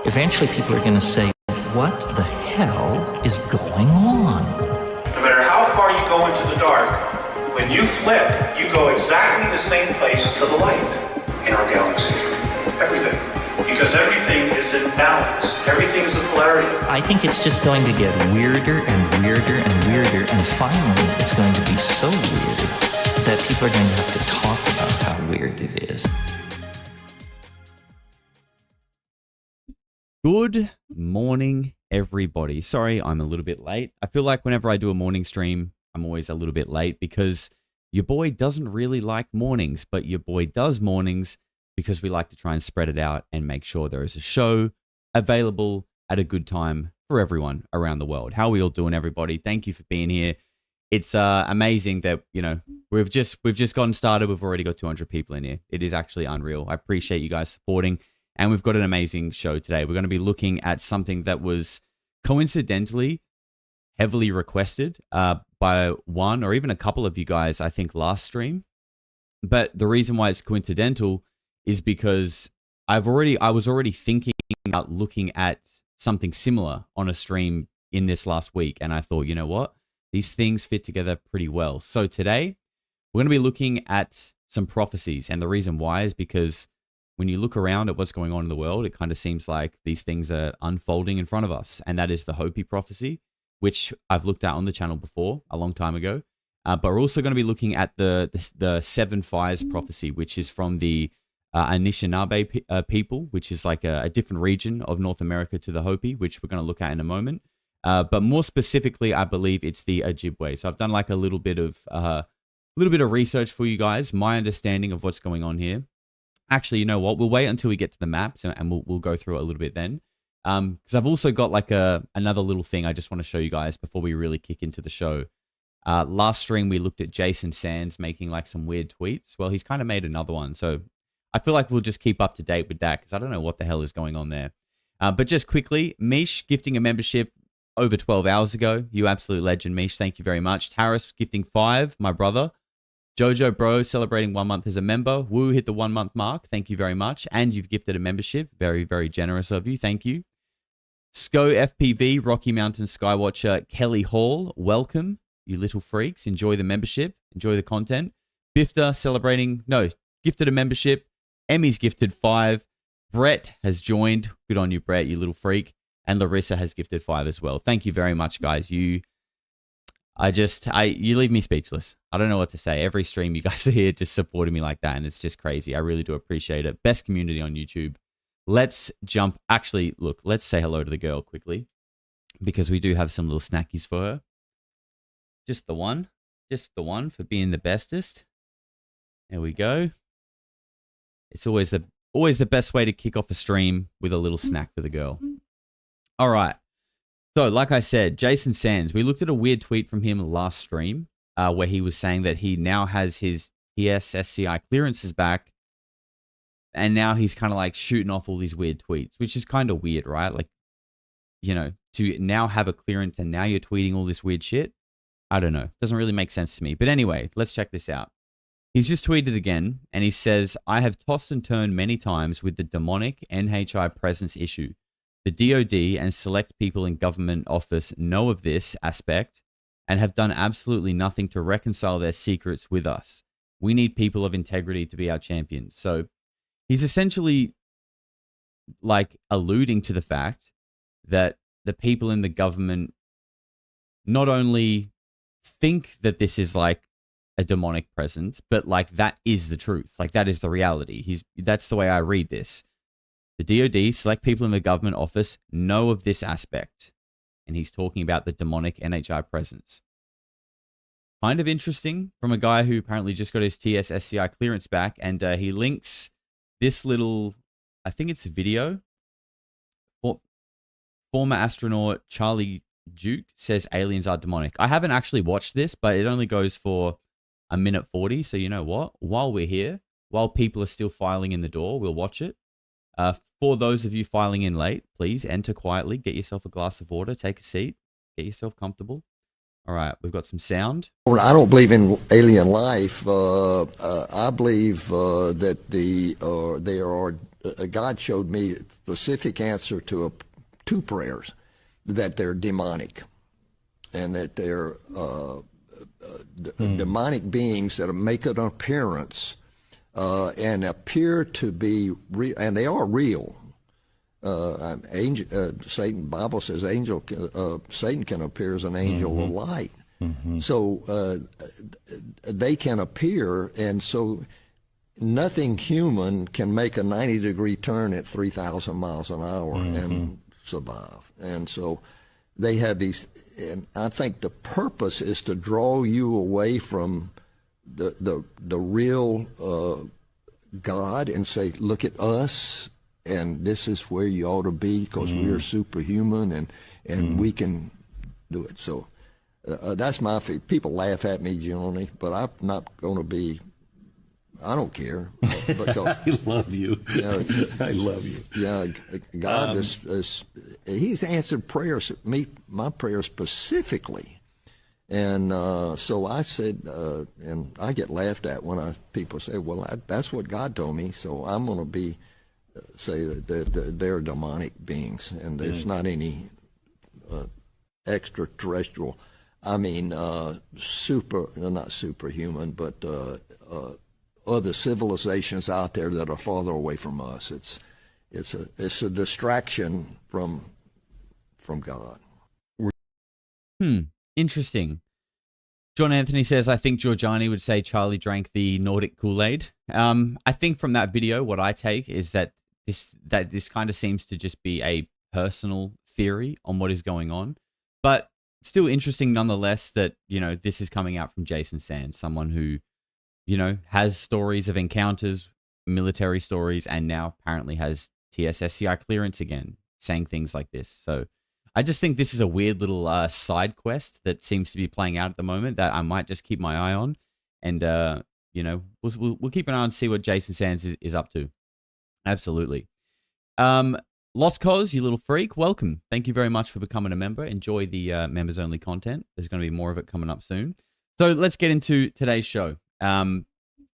eventually people are going to say, what the hell is going on? No matter how far you go into the dark, when you flip, you go exactly the same place to the light in our galaxy. Everything. Because everything is in balance. Everything is a polarity. I think it's just going to get weirder and weirder and weirder, and finally it's going to be so weird that people are going to have to talk about how weird it is. Good morning, everybody. Sorry, I'm a little bit late. I feel like whenever I do a morning stream, I'm always a little bit late because your boy doesn't really like mornings, but your boy does mornings because we like to try and spread it out and make sure there is a show available at a good time for everyone around the world. How are we all doing, everybody? Thank you for being here. It's amazing that, you know, we've just gotten started. We've already got 200 people in here. It is actually unreal. I appreciate you guys supporting. And we've got an amazing show today. We're going to be looking at something that was coincidentally heavily requested by one or even a couple of you guys, I think, last stream. But the reason why it's coincidental is because I was already thinking about looking at something similar on a stream in this last week. And I thought, you know what? These things fit together pretty well. So today, we're going to be looking at some prophecies. And the reason why is because when you look around at what's going on in the world, it kind of seems like these things are unfolding in front of us. And that is the Hopi prophecy, which I've looked at on the channel before a long time ago. But we're also going to be looking at the Seven Fires prophecy, which is from the Anishinaabe people, which is like a different region of North America to the Hopi, which we're going to look at in a moment. But more specifically, I believe it's the Ojibwe. So I've done like a little bit of research for you guys, my understanding of what's going on here. Actually, you know what? We'll wait until we get to the maps and we'll go through it a little bit then. Because I've also got like another little thing I just want to show you guys before we really kick into the show. Last stream, we looked at Jason Sands making like some weird tweets. Well, he's kind of made another one. So I feel like we'll just keep up to date with that because I don't know what the hell is going on there. But just quickly, Mish gifting a membership over 12 hours ago. You absolute legend, Mish. Thank you very much. Taris gifting 5, my brother. Jojo Bro celebrating 1 month as a member. Woo hit the 1 month mark. Thank you very much. And you've gifted a membership. Very, very generous of you. Thank you. Sco FPV, Rocky Mountain Skywatcher, Kelly Hall. Welcome, you little freaks. Enjoy the membership. Enjoy the content. Bifta gifted a membership. Emmy's gifted 5. Brett has joined. Good on you, Brett, you little freak. And Larissa has gifted 5 as well. Thank you very much, guys. You leave me speechless. I don't know what to say. Every stream you guys are here just supporting me like that, and it's just crazy. I really do appreciate it. Best community on YouTube. Let's jump. Actually, look, let's say hello to the girl quickly because we do have some little snackies for her. Just the one for being the bestest. There we go. It's always the best way to kick off a stream with a little snack for the girl. All right. So, like I said, Jason Sands, we looked at a weird tweet from him last stream where he was saying that he now has his TS/SCI clearances back, and now he's kind of like shooting off all these weird tweets, which is kind of weird, right? Like, you know, to now have a clearance and now you're tweeting all this weird shit. I don't know. Doesn't really make sense to me. But anyway, let's check this out. He's just tweeted again, and he says, I have tossed and turned many times with the demonic NHI presence issue. The DoD and select people in government office know of this aspect and have done absolutely nothing to reconcile their secrets with us. We need people of integrity to be our champions. So he's essentially like alluding to the fact that the people in the government not only think that this is like a demonic presence, but like that is the truth. Like that is the reality. That's the way I read this. The DoD, select people in the government office, know of this aspect. And he's talking about the demonic NHI presence. Kind of interesting from a guy who apparently just got his TS/SCI clearance back. And he links this little, I think it's a video. Former astronaut Charlie Duke says aliens are demonic. I haven't actually watched this, but it only goes for 1:40. So you know what? While we're here, while people are still filing in the door, we'll watch it. For those of you filing in late, please enter quietly, get yourself a glass of water, take a seat, get yourself comfortable. All right, we've got some sound. I don't believe in alien life. I believe that God showed me a specific answer to two prayers, that they're demonic, and that they're demonic beings that make an appearance and appear to be real, and they are real. Satan, Bible says Satan can appear as an angel of light. So they can appear, and so nothing human can make a 90-degree turn at 3,000 miles an hour and survive. And so they have these, and I think the purpose is to draw you away from the real God and say, look at us, and this is where you ought to be, because we are superhuman and we can do it. So that's my people laugh at me generally, but I'm not going to be. I don't care. Because, I love you. I love you. Yeah, God He's answered prayers, my prayers specifically, and so I said, and I get laughed at when people say, "Well, that's what God told me," so I'm going to say that they're demonic beings, and there's not any extraterrestrial. I mean, not superhuman, but other civilizations out there that are farther away from us. It's a distraction from God. Interesting. John Anthony says, I think Giorgiani would say Charlie drank the Nordic Kool-Aid. I think from that video, what I take is that this kind of seems to just be a personal theory on what is going on, but still interesting nonetheless that, this is coming out from Jason Sands, someone who, has stories of encounters, military stories, and now apparently has TSSCI clearance again, saying things like this. So I just think this is a weird little side quest that seems to be playing out at the moment that I might just keep my eye on. And, we'll keep an eye on to see what Jason Sands is up to. Absolutely. Lost Cause, you little freak, welcome. Thank you very much for becoming a member. Enjoy the members-only content. There's going to be more of it coming up soon. So let's get into today's show. For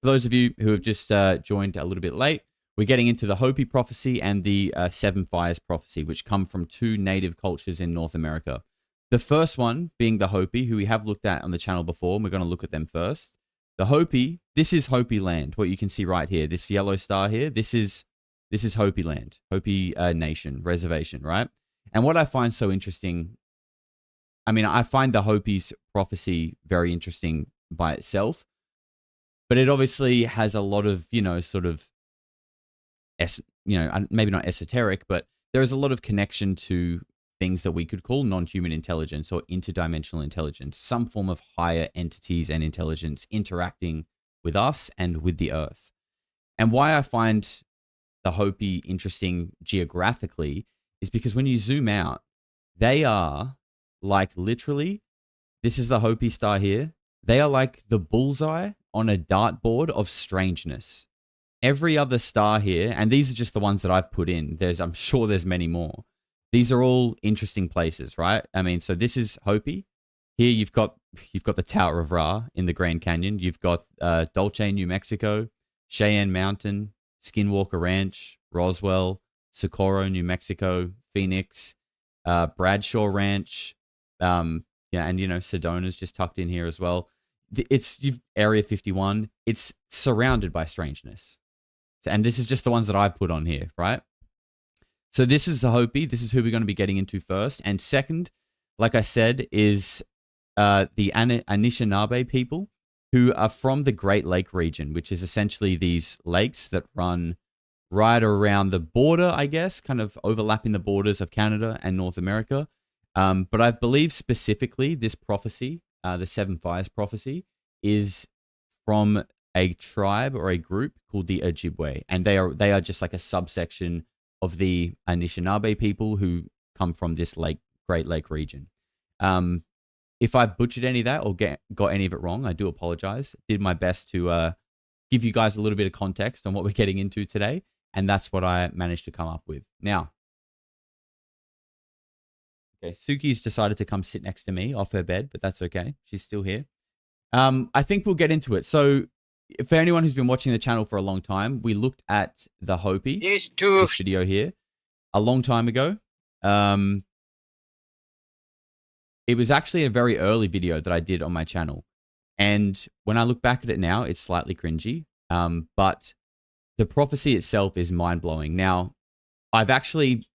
those of you who have just joined a little bit late, we're getting into the Hopi prophecy and the Seven Fires prophecy, which come from two native cultures in North America. The first one being the Hopi, who we have looked at on the channel before, and we're going to look at them first. The Hopi, this is Hopi land, what you can see right here. This yellow star here, this is Hopi land, Hopi nation, reservation, right? And what I find so interesting, I find the Hopi's prophecy very interesting by itself, but it obviously has a lot of, maybe not esoteric, but there is a lot of connection to things that we could call non-human intelligence or interdimensional intelligence, some form of higher entities and intelligence interacting with us and with the earth. And why I find the Hopi interesting geographically is because when you zoom out, they are like literally, this is the Hopi star here. They are like the bullseye on a dartboard of strangeness. Every other star here, and these are just the ones that I've put in. I'm sure there's many more. These are all interesting places, right? So this is Hopi. Here you've got the Tower of Ra in the Grand Canyon. You've got Dulce, New Mexico, Cheyenne Mountain, Skinwalker Ranch, Roswell, Socorro, New Mexico, Phoenix, Bradshaw Ranch, and Sedona's just tucked in here as well. You've Area 51. It's surrounded by strangeness, and this is just the ones that I've put on here, right? So this is the Hopi. This is who we're going to be getting into first, and second, like I said, is the Anishinaabe people, who are from the Great Lake region, which is essentially these lakes that run right around the border, I guess, kind of overlapping the borders of Canada and North America. But I believe specifically this prophecy, the Seven Fires prophecy, is from a tribe or a group called the Ojibwe, and they are just like a subsection of the Anishinaabe people who come from this Great Lake region. If I've butchered any of that or got any of it wrong, I do apologize. Did my best to give you guys a little bit of context on what we're getting into today, and that's what I managed to come up with. Now, Okay, Suki's decided to come sit next to me off her bed, but that's okay. She's still here. I think we'll get into it. So, for anyone who's been watching the channel for a long time, we looked at the Hopi, this video here, a long time ago. It was actually a very early video that I did on my channel. And when I look back at it now, it's slightly cringy. But the prophecy itself is mind-blowing. Now, I've actually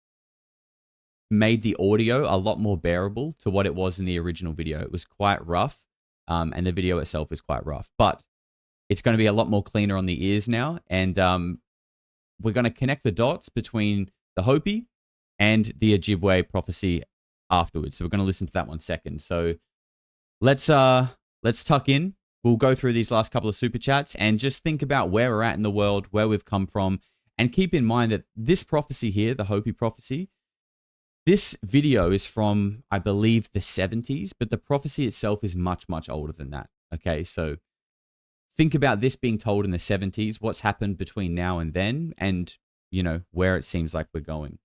made the audio a lot more bearable to what it was in the original video. It was quite rough, and the video itself is quite rough. But it's going to be a lot more cleaner on the ears now, and we're going to connect the dots between the Hopi and the Ojibwe prophecy afterwards. So we're going to listen to that one second. So let's tuck in. We'll go through these last couple of super chats and just think about where we're at in the world, where we've come from, and keep in mind that this prophecy here, the Hopi prophecy, this video is from, I believe, the 70s, but the prophecy itself is much, much older than that. Okay, so think about this being told in the 70s, what's happened between now and then, and, you know, where it seems like we're going.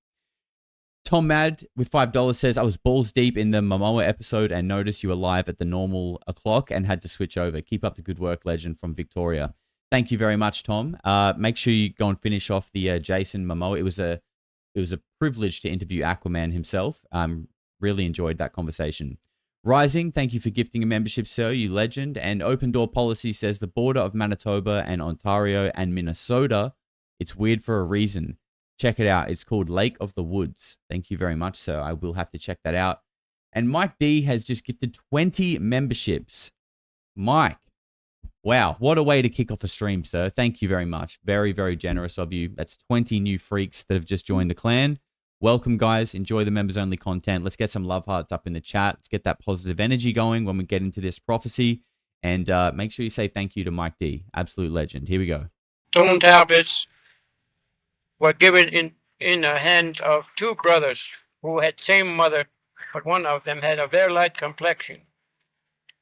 Tom Mad with $5 says, I was balls deep in the Momoa episode and noticed you were live at the normal o'clock and had to switch over. Keep up the good work, legend, from Victoria. Thank you very much, Tom. Make sure you go and finish off the Jason Momoa. It was a privilege to interview Aquaman himself. Really enjoyed that conversation. Rising, thank you for gifting a membership, sir, you legend. And Open Door Policy says the border of Manitoba and Ontario and Minnesota, it's weird for a reason. Check it out. It's called Lake of the Woods. Thank you very much, sir. I will have to check that out. And Mike D has just gifted 20 memberships. Mike, wow, what a way to kick off a stream, sir. Thank you very much. Very, very generous of you. That's 20 new freaks that have just joined the clan. Welcome, guys. Enjoy the members-only content. Let's get some love hearts up in the chat. Let's get that positive energy going when we get into this prophecy. And make sure you say thank you to Mike D. Absolute legend. Here we go. Stone tablets were given in the hands of two brothers who had same mother, but one of them had a very light complexion.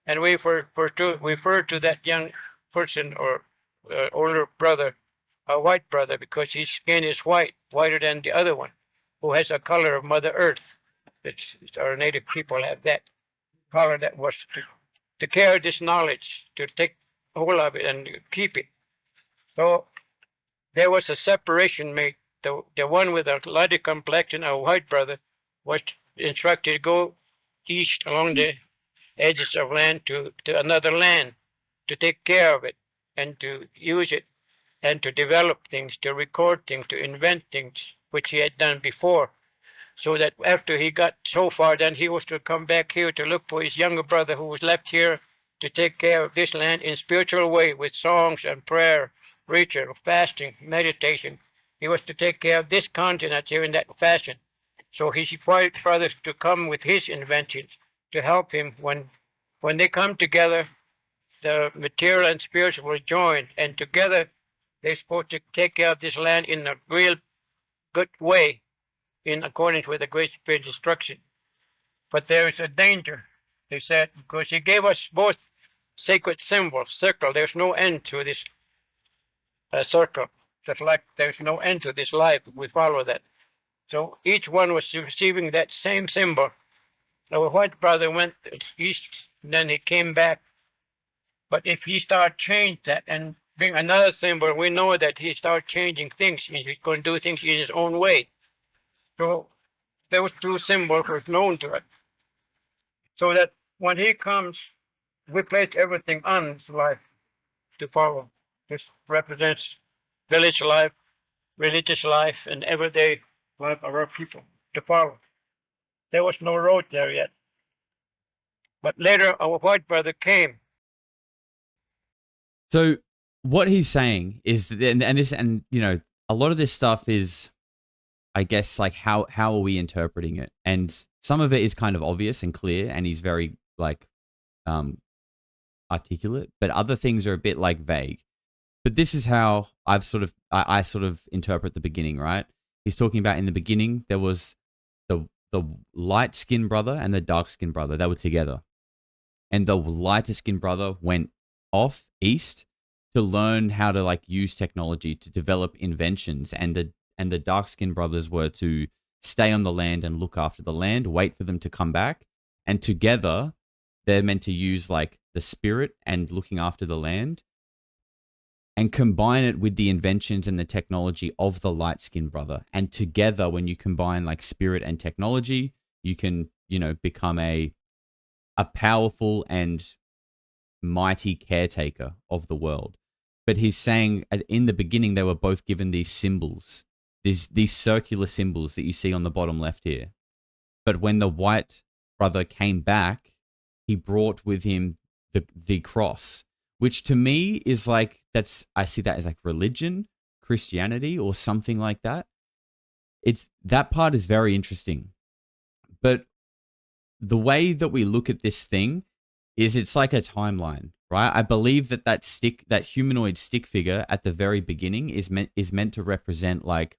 And we refer to that young person or older brother, a white brother, because his skin is white, whiter than the other one, who has a color of Mother Earth. It's our native people have that color that was to carry this knowledge, to take hold of it and keep it. So there was a separation made. The one with a lighter complexion, a white brother, was instructed to go east along the edges of land to another land, to take care of it and to use it and to develop things, to record things, to invent things, which he had done before. So that after he got so far, then he was to come back here to look for his younger brother who was left here to take care of this land in spiritual way with songs and prayer, ritual, fasting, meditation. He was to take care of this continent here in that fashion. So he required brothers to come with his inventions to help him. When they come together, the material and spiritual will join, and together they're supposed to take care of this land in a real good way, in accordance with the Great Spirit instruction. But there is a danger, they said, because he gave us both sacred symbols, circle. There's no end to this circle. Just like there's no end to this life if we follow that. So each one was receiving that same symbol. Our white brother went east, then he came back. But if he started change that and bring another symbol, we know that he started changing things. He's going to do things in his own way. So those two symbols were known to us. So that when he comes, we place everything on his life to follow. This represents village life, religious life, and everyday life of our people to follow. There was no road there yet. But later, our white brother came. So what he's saying is, and you know, a lot of this stuff is, I guess, like how are we interpreting it? And some of it is kind of obvious and clear, and he's very like articulate, but other things are a bit like vague. But this is how I sort of interpret the beginning, right? He's talking about in the beginning there was the light skinned brother and the dark skinned brother. They were together, and the lighter skinned brother went off east to learn how to like use technology to develop inventions, and the dark skinned brothers were to stay on the land and look after the land, wait for them to come back. And together, they're meant to use like the spirit and looking after the land and combine it with the inventions and the technology of the light-skinned brother. And together, when you combine like spirit and technology, you can, become a powerful and mighty caretaker of the world. But he's saying in the beginning, they were both given these symbols, these circular symbols that you see on the bottom left here. But when the white brother came back, he brought with him the cross, which to me is like, I see that as like religion, Christianity, or something like that. That part is very interesting. But the way that we look at this thing is it's like a timeline, right? I believe that humanoid stick figure at the very beginning is meant to represent like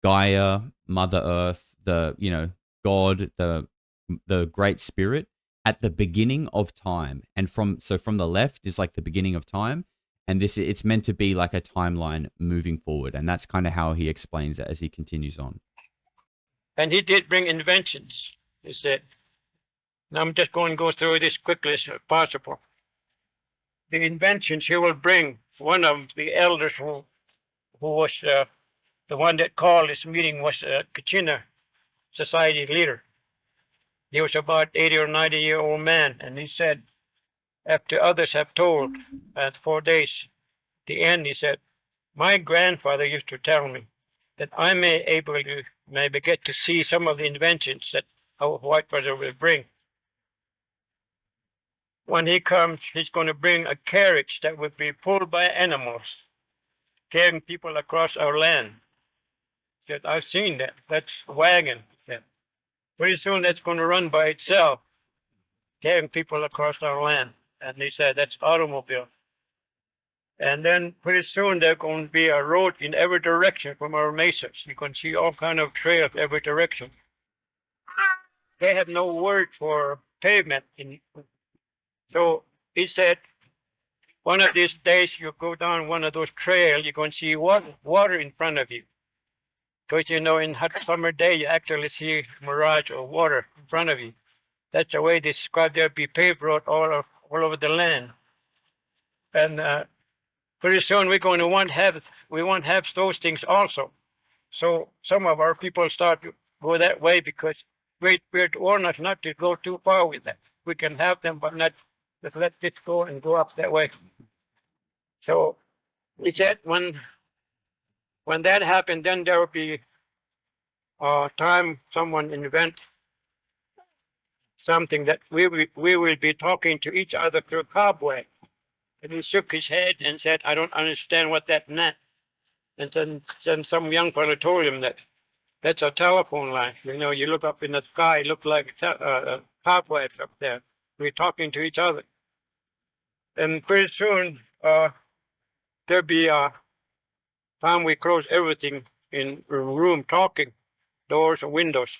Gaia, Mother Earth, God, the Great Spirit at the beginning of time. And from the left is like the beginning of time. And it's meant to be like a timeline moving forward. And that's kind of how he explains it as he continues on. And he did bring inventions, he said. Now I'm just going to go through this quickly as possible. The inventions he will bring, one of the elders who was the one that called this meeting was a Kachina society leader. He was about 80 or 90-year-old man, and he said, after others have told, at 4 days, the end, he said, my grandfather used to tell me that I may maybe get to see some of the inventions that our white brother will bring. When he comes, he's going to bring a carriage that will be pulled by animals, carrying people across our land. He said, I've seen that. That's a wagon. He said, pretty soon that's going to run by itself, carrying people across our land. And he said, that's automobile. And then pretty soon there's going to be a road in every direction from our mesas. You can see all kind of trails every direction. They have no word for pavement. So he said, one of these days you go down one of those trails, you're going to see water in front of you. Because in hot summer day, you actually see mirage of water in front of you. That's the way they describe there'll be paved road all over the land. And pretty soon we're going to want to have those things also. So some of our people start to go that way because we're warned us not to go too far with that. We can have them, but not just let it go and go up that way. So he said when that happened, then there will be time someone invent something that we will be talking to each other through cobweb. And he shook his head and said, I don't understand what that meant. And then some young fellow told him that that's a telephone line. You look up in the sky, it looks like cobwebs up there. We're talking to each other. And pretty soon, there'll be a time we close everything in a room talking, doors and windows.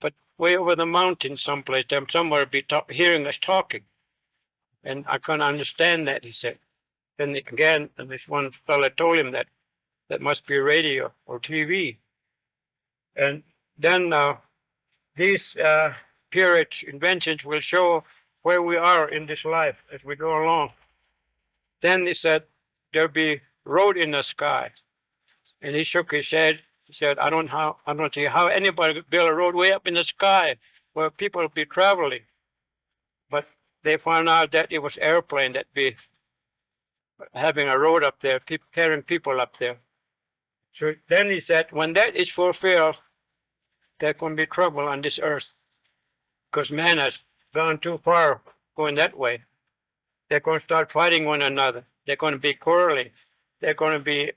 But way over the mountain someplace, somewhere be hearing us talking. And I can't understand that, he said. Then again, this one fellow told him that must be radio or TV. And then these period inventions will show where we are in this life as we go along. Then he said, there'll be road in the sky. And he shook his head. He said, I don't see how anybody could build a road way up in the sky where people will be traveling. But they found out that it was airplane that be having a road up there, carrying people up there. So then he said, when that is fulfilled, there can be trouble on this earth because man has gone too far going that way. They're going to start fighting one another. They're going to be quarreling. They're going to be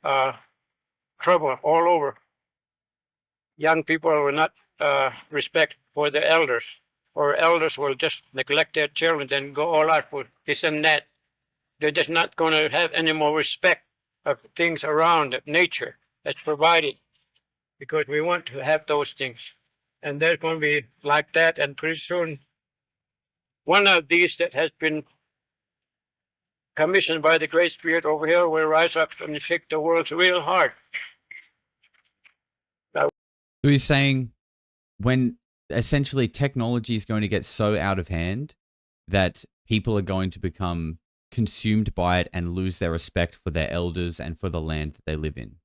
trouble all over. Young people will not respect for the elders, or elders will just neglect their children and go all out for this and that. They're just not going to have any more respect of things around nature that's provided, because we want to have those things. And they're going to be like that, and pretty soon one of these that has been commissioned by the Great Spirit over here will rise up and shake the world's real hard. So he's saying when essentially technology is going to get so out of hand that people are going to become consumed by it and lose their respect for their elders and for the land that they live in.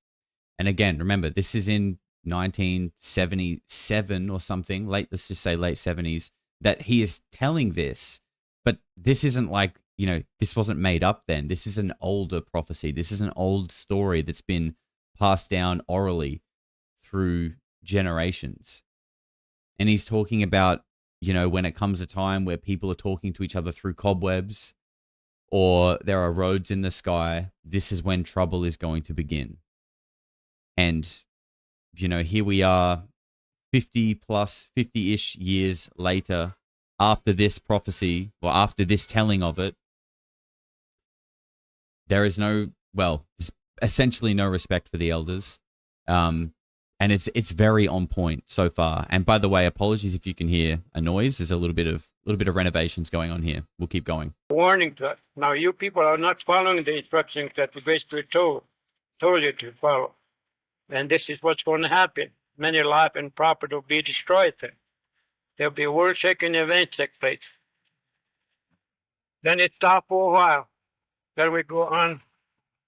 And again, remember, this is in 1977 or something, let's just say late 70s, that he is telling this, but this isn't like, this wasn't made up then. This is an older prophecy. This is an old story that's been passed down orally through generations. And he's talking about, when it comes a time where people are talking to each other through cobwebs or there are roads in the sky, this is when trouble is going to begin. And, here we are 50-ish years later after this prophecy, or after this telling of it. There is there's essentially no respect for the elders. And it's very on point so far. And by the way, apologies if you can hear a noise. There's a little bit of renovations going on here. We'll keep going. Warning to us. Now you people are not following the instructions that the Great Spirit told you to follow. And this is what's going to happen. Many life and property will be destroyed then. There'll be world-shaking events take place. Then it stopped for a while. Then we go on.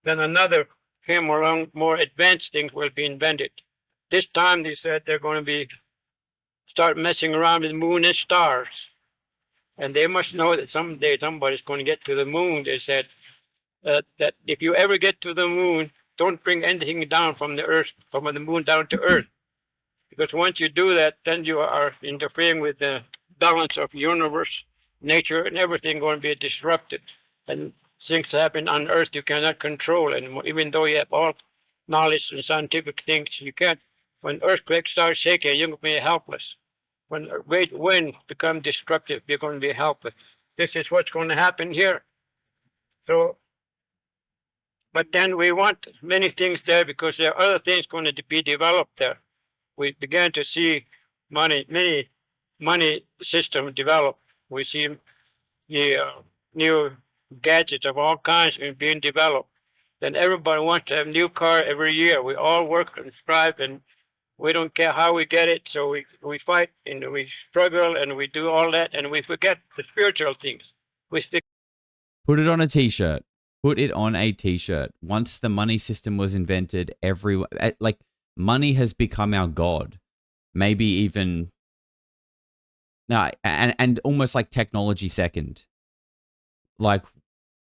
Then another came along, more advanced things will be invented. This time they said they're going to start messing around with the moon and stars. And they must know that someday somebody's going to get to the moon. They said that if you ever get to the moon, don't bring anything down from the earth, from the moon down to earth. Because once you do that, then you are interfering with the balance of the universe, nature, and everything going to be disrupted. And things happen on earth you cannot control anymore. Even though you have all knowledge and scientific things, you can't. When earthquakes start shaking, you're going to be helpless. When a great wind becomes destructive, you're going to be helpless. This is what's going to happen here. So, but then we want many things there because there are other things going to be developed there. We began to see many money system develop. We see the new gadgets of all kinds being developed. Then everybody wants to have a new car every year. We all work and strive, and we don't care how we get it. So we fight and we struggle and we do all that, and we forget the spiritual things. Put it on a t-shirt. Put it on a t-shirt. Once the money system was invented, money has become our god. Maybe even and almost like technology second. Like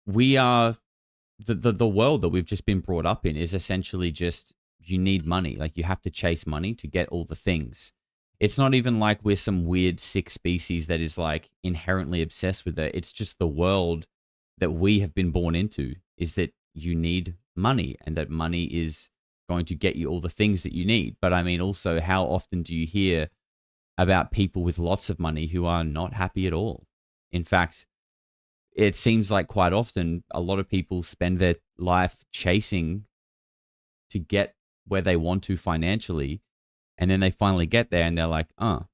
we are the world that we've just been brought up in is essentially just you need money. Like you have to chase money to get all the things. It's not even like we're some weird sick species that is like inherently obsessed with it. It's just the world that we have been born into is that you need money and that money is going to get you all the things that you need. But I mean, also, how often do you hear about people with lots of money who are not happy at all? In fact, it seems like quite often a lot of people spend their life chasing to get where they want to financially. And then they finally get there and they're like, I'm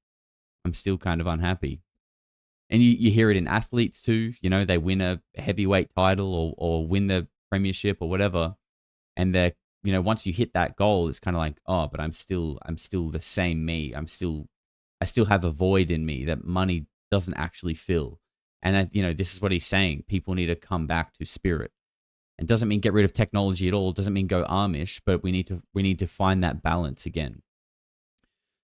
still kind of unhappy. And you hear it in athletes too. You know, they win a heavyweight title or win the premiership or whatever. And they're, once you hit that goal, it's kind of like, but I'm still the same me. I still have a void in me that money doesn't actually fill. And this is what he's saying. People need to come back to spirit. It doesn't mean get rid of technology at all. It doesn't mean go Amish, but we need to find that balance again.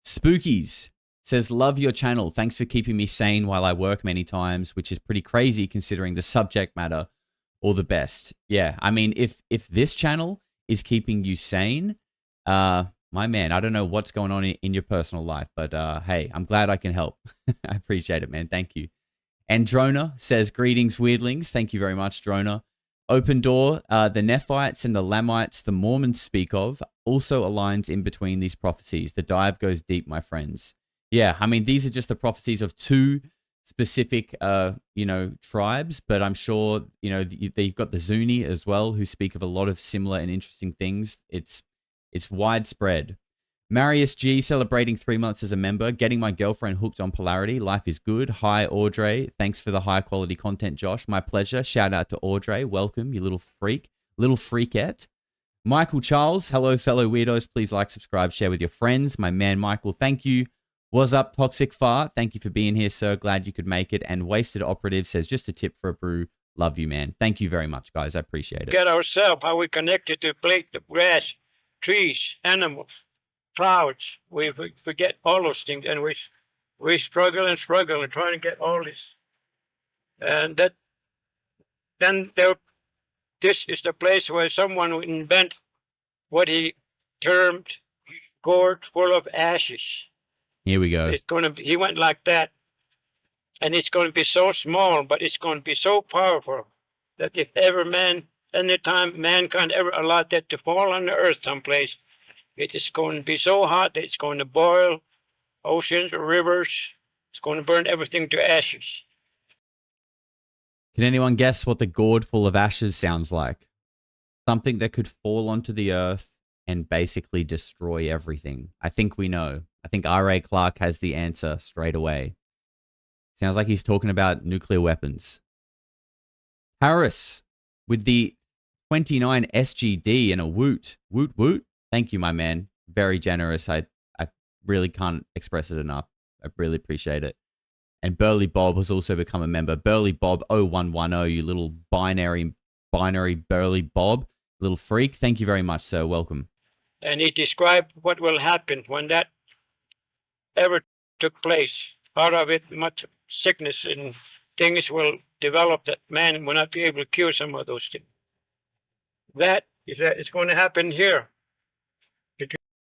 Spookies says, love your channel. Thanks for keeping me sane while I work many times, which is pretty crazy considering the subject matter. All the best. Yeah, I mean, if this channel is keeping you sane, my man, I don't know what's going on in your personal life, but hey, I'm glad I can help. I appreciate it, man. Thank you. And Drona says, greetings, weirdlings. Thank you very much, Drona. Open Door, the Nephites and the Lamites the Mormons speak of also aligns in between these prophecies. The dive goes deep, my friends. Yeah, I mean, these are just the prophecies of two specific, tribes, but I'm sure, you've got the Zuni as well, who speak of a lot of similar and interesting things. It's widespread. Marius G, celebrating 3 months as a member, getting my girlfriend hooked on Polarity. Life is good. Hi, Audrey. Thanks for the high quality content, Josh. My pleasure. Shout out to Audrey. Welcome, you little freak, little freakette. Michael Charles, hello, fellow weirdos. Please like, subscribe, share with your friends. My man, Michael, thank you. Was up, Toxic Far? Thank you for being here, sir. Glad you could make it. And Wasted Operative says, just a tip for a brew. Love you, man. Thank you very much, guys. I appreciate it. Get ourselves, how we connected to plate, the grass, trees, animals, clouds. We forget all those things, and we struggle and trying to get all this. And this is the place where someone would invent what he termed gourd full of ashes. Here we go. He went like that. And it's going to be so small, but it's going to be so powerful that if anytime mankind ever allowed that to fall on the earth someplace, it is going to be so hot that it's going to boil oceans or rivers. It's going to burn everything to ashes. Can anyone guess what the gourd full of ashes sounds like? Something that could fall onto the earth and basically destroy everything. I think we know. I think R.A. Clark has the answer straight away. Sounds like he's talking about nuclear weapons. Harris with the 29 SGD and a woot. Woot, woot. Thank you, my man. Very generous. I really can't express it enough. I really appreciate it. And Burley Bob has also become a member. Burley Bob 0110, you little binary Burley Bob, little freak. Thank you very much, sir. Welcome. And he described what will happen when that ever took place. Out of it, much sickness and things will develop that man will not be able to cure some of those things. That is going to happen here.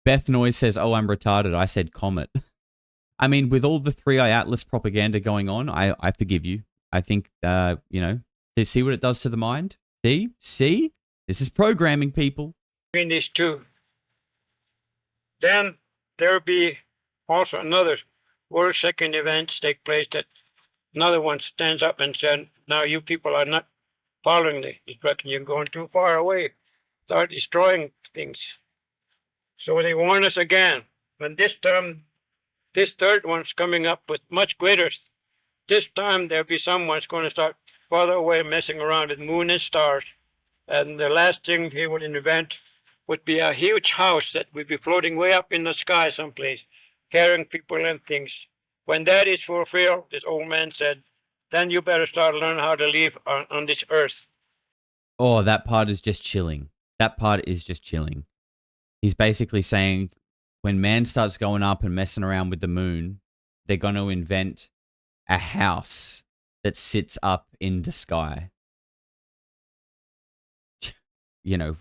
Beth Noise says, oh, I'm retarded. I said comet. I mean, with all the 3i Atlas propaganda going on, I forgive you. I think, to see what it does to the mind. See? This is programming, people. Between these two. Then there will be also another world second events take place that another one stands up and said, now you people are not following the instruction. You're going too far away. Start destroying things. So they warn us again. But this time, this third one's coming up with much greater. This time there'll be someone's going to start farther away messing around with moon and stars. And the last thing he would invent would be a huge house that would be floating way up in the sky someplace, carrying people and things. When that is fulfilled, this old man said, then you better start learning how to live on this earth. Oh, that part is just chilling. He's basically saying when man starts going up and messing around with the moon, they're going to invent a house that sits up in the sky.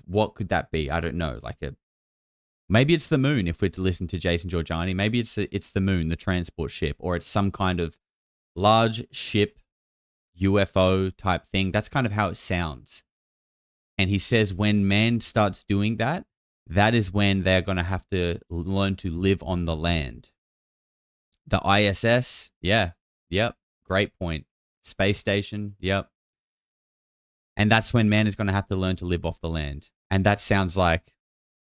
What could that be? I don't know. Maybe it's the moon if we're to listen to Jason Giorgiani. Maybe it's the moon, the transport ship, or it's some kind of large ship, UFO type thing. That's kind of how it sounds. And he says when man starts doing that, that is when they're going to have to learn to live on the land. The ISS, yeah, yep, great point. Space station, yep. And that's when man is going to have to learn to live off the land. And that sounds like,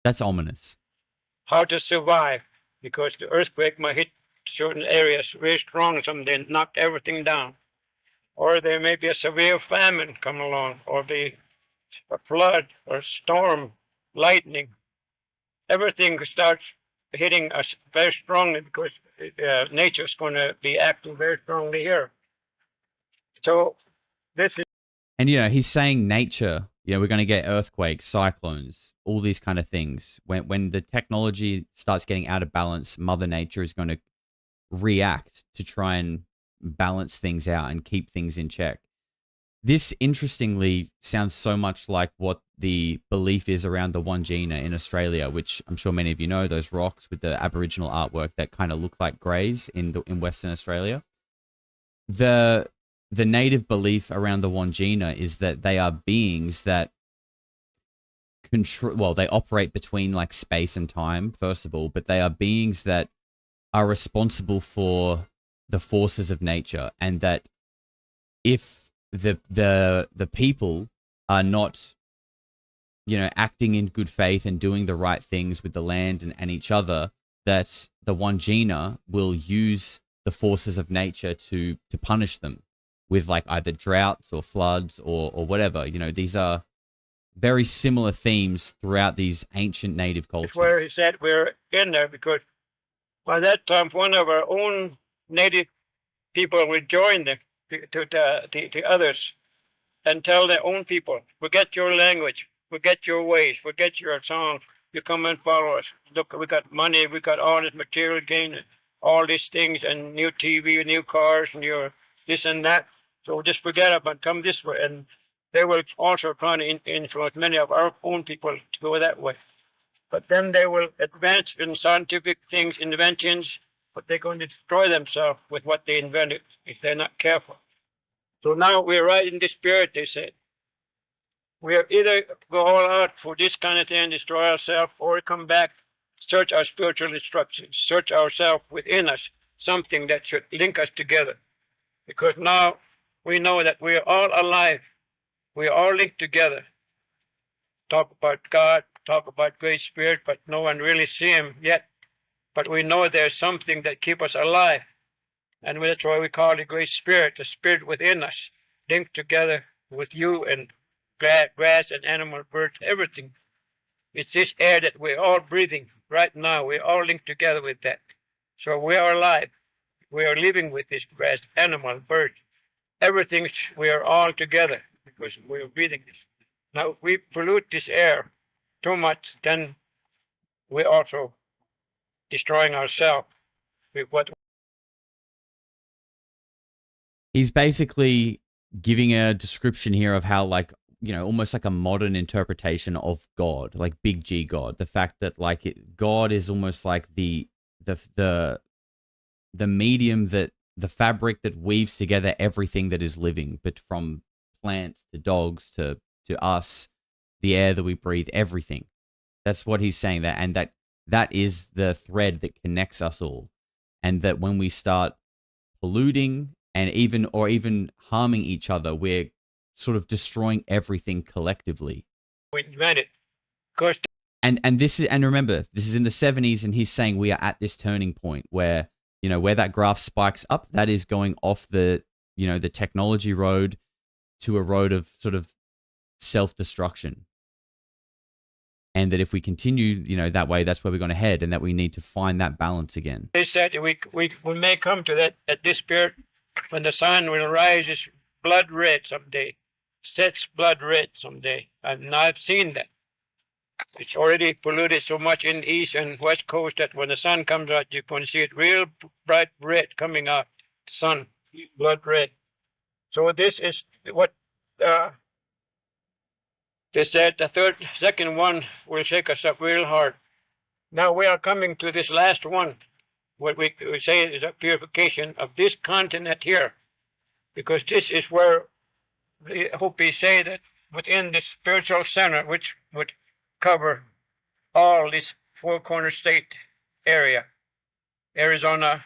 that's ominous. How to survive, because the earthquake might hit certain areas very strong, someday knock everything down. Or there may be a severe famine come along, or be a flood, or storm, lightning. Everything starts hitting us very strongly because nature is going to be acting very strongly here. So this is... And, he's saying nature, we're going to get earthquakes, cyclones, all these kind of things. When the technology starts getting out of balance, Mother Nature is going to react to try and balance things out and keep things in check. This, interestingly, sounds so much like what the belief is around the Wandjina in Australia, which I'm sure many of you know, those rocks with the Aboriginal artwork that kind of look like greys in Western Australia. The native belief around the Wandjina is that they are beings that they operate between space and time, first of all, but they are beings that are responsible for the forces of nature, and that if the people are not, acting in good faith and doing the right things with the land and each other, that the Wandjina will use the forces of nature to punish them with either droughts or floods or whatever. These are very similar themes throughout these ancient native cultures. That's where he said we're in there, because by that time, one of our own native people would join the others and tell their own people, forget your language, forget your ways, forget your songs. You come and follow us. Look, we got money, we got all this material gain, all these things, and new TV, new cars, new this and that. So just forget about, come this way. And they will also try to influence many of our own people to go that way. But then they will advance in scientific things, inventions, but they're going to destroy themselves with what they invented if they're not careful. So now we're right in the spirit, they said. We are either go all out for this kind of thing, destroy ourselves, or come back, search our spiritual instructions, search ourselves within us, something that should link us together. Because now we know that we are all alive. We are all linked together. Talk about God, talk about Great Spirit, but no one really see him yet. But we know there's something that keeps us alive. And that's why we call it Great Spirit, the spirit within us, linked together with you and grass and animal, birds, everything. It's this air that we're all breathing right now. We're all linked together with that. So we are alive. We are living with this grass, animal, bird. Everything, we are all together because we're breathing this. Now, if we pollute this air too much, then we're also destroying ourselves with what. He's basically giving a description here of how, like, almost like a modern interpretation of God, like big G God. The fact that God is almost like the medium, that the fabric that weaves together everything that is living, but from plants to dogs to us, the air that we breathe, everything. That's what he's saying there, and that is the thread that connects us all. And that when we start polluting and even harming each other, we're sort of destroying everything collectively. We invented. And remember, this is in the 70s, and he's saying we are at this turning point where, where that graph spikes up, that is going off the technology road to a road of sort of self-destruction. And that if we continue, that way, that's where we're going to head, and that we need to find that balance again. They said we may come to that this spirit, when the sun will rise, is blood red someday, sets blood red someday. And I've seen that. It's already polluted so much in the east and west coast that when the sun comes out, you can see it real bright red coming out, sun, blood red. So this is what they said. The second one will shake us up real hard. Now we are coming to this last one, what we say is a purification of this continent here, because this is where the Hopi say that within the spiritual center, which would cover all this four-corner state area, Arizona,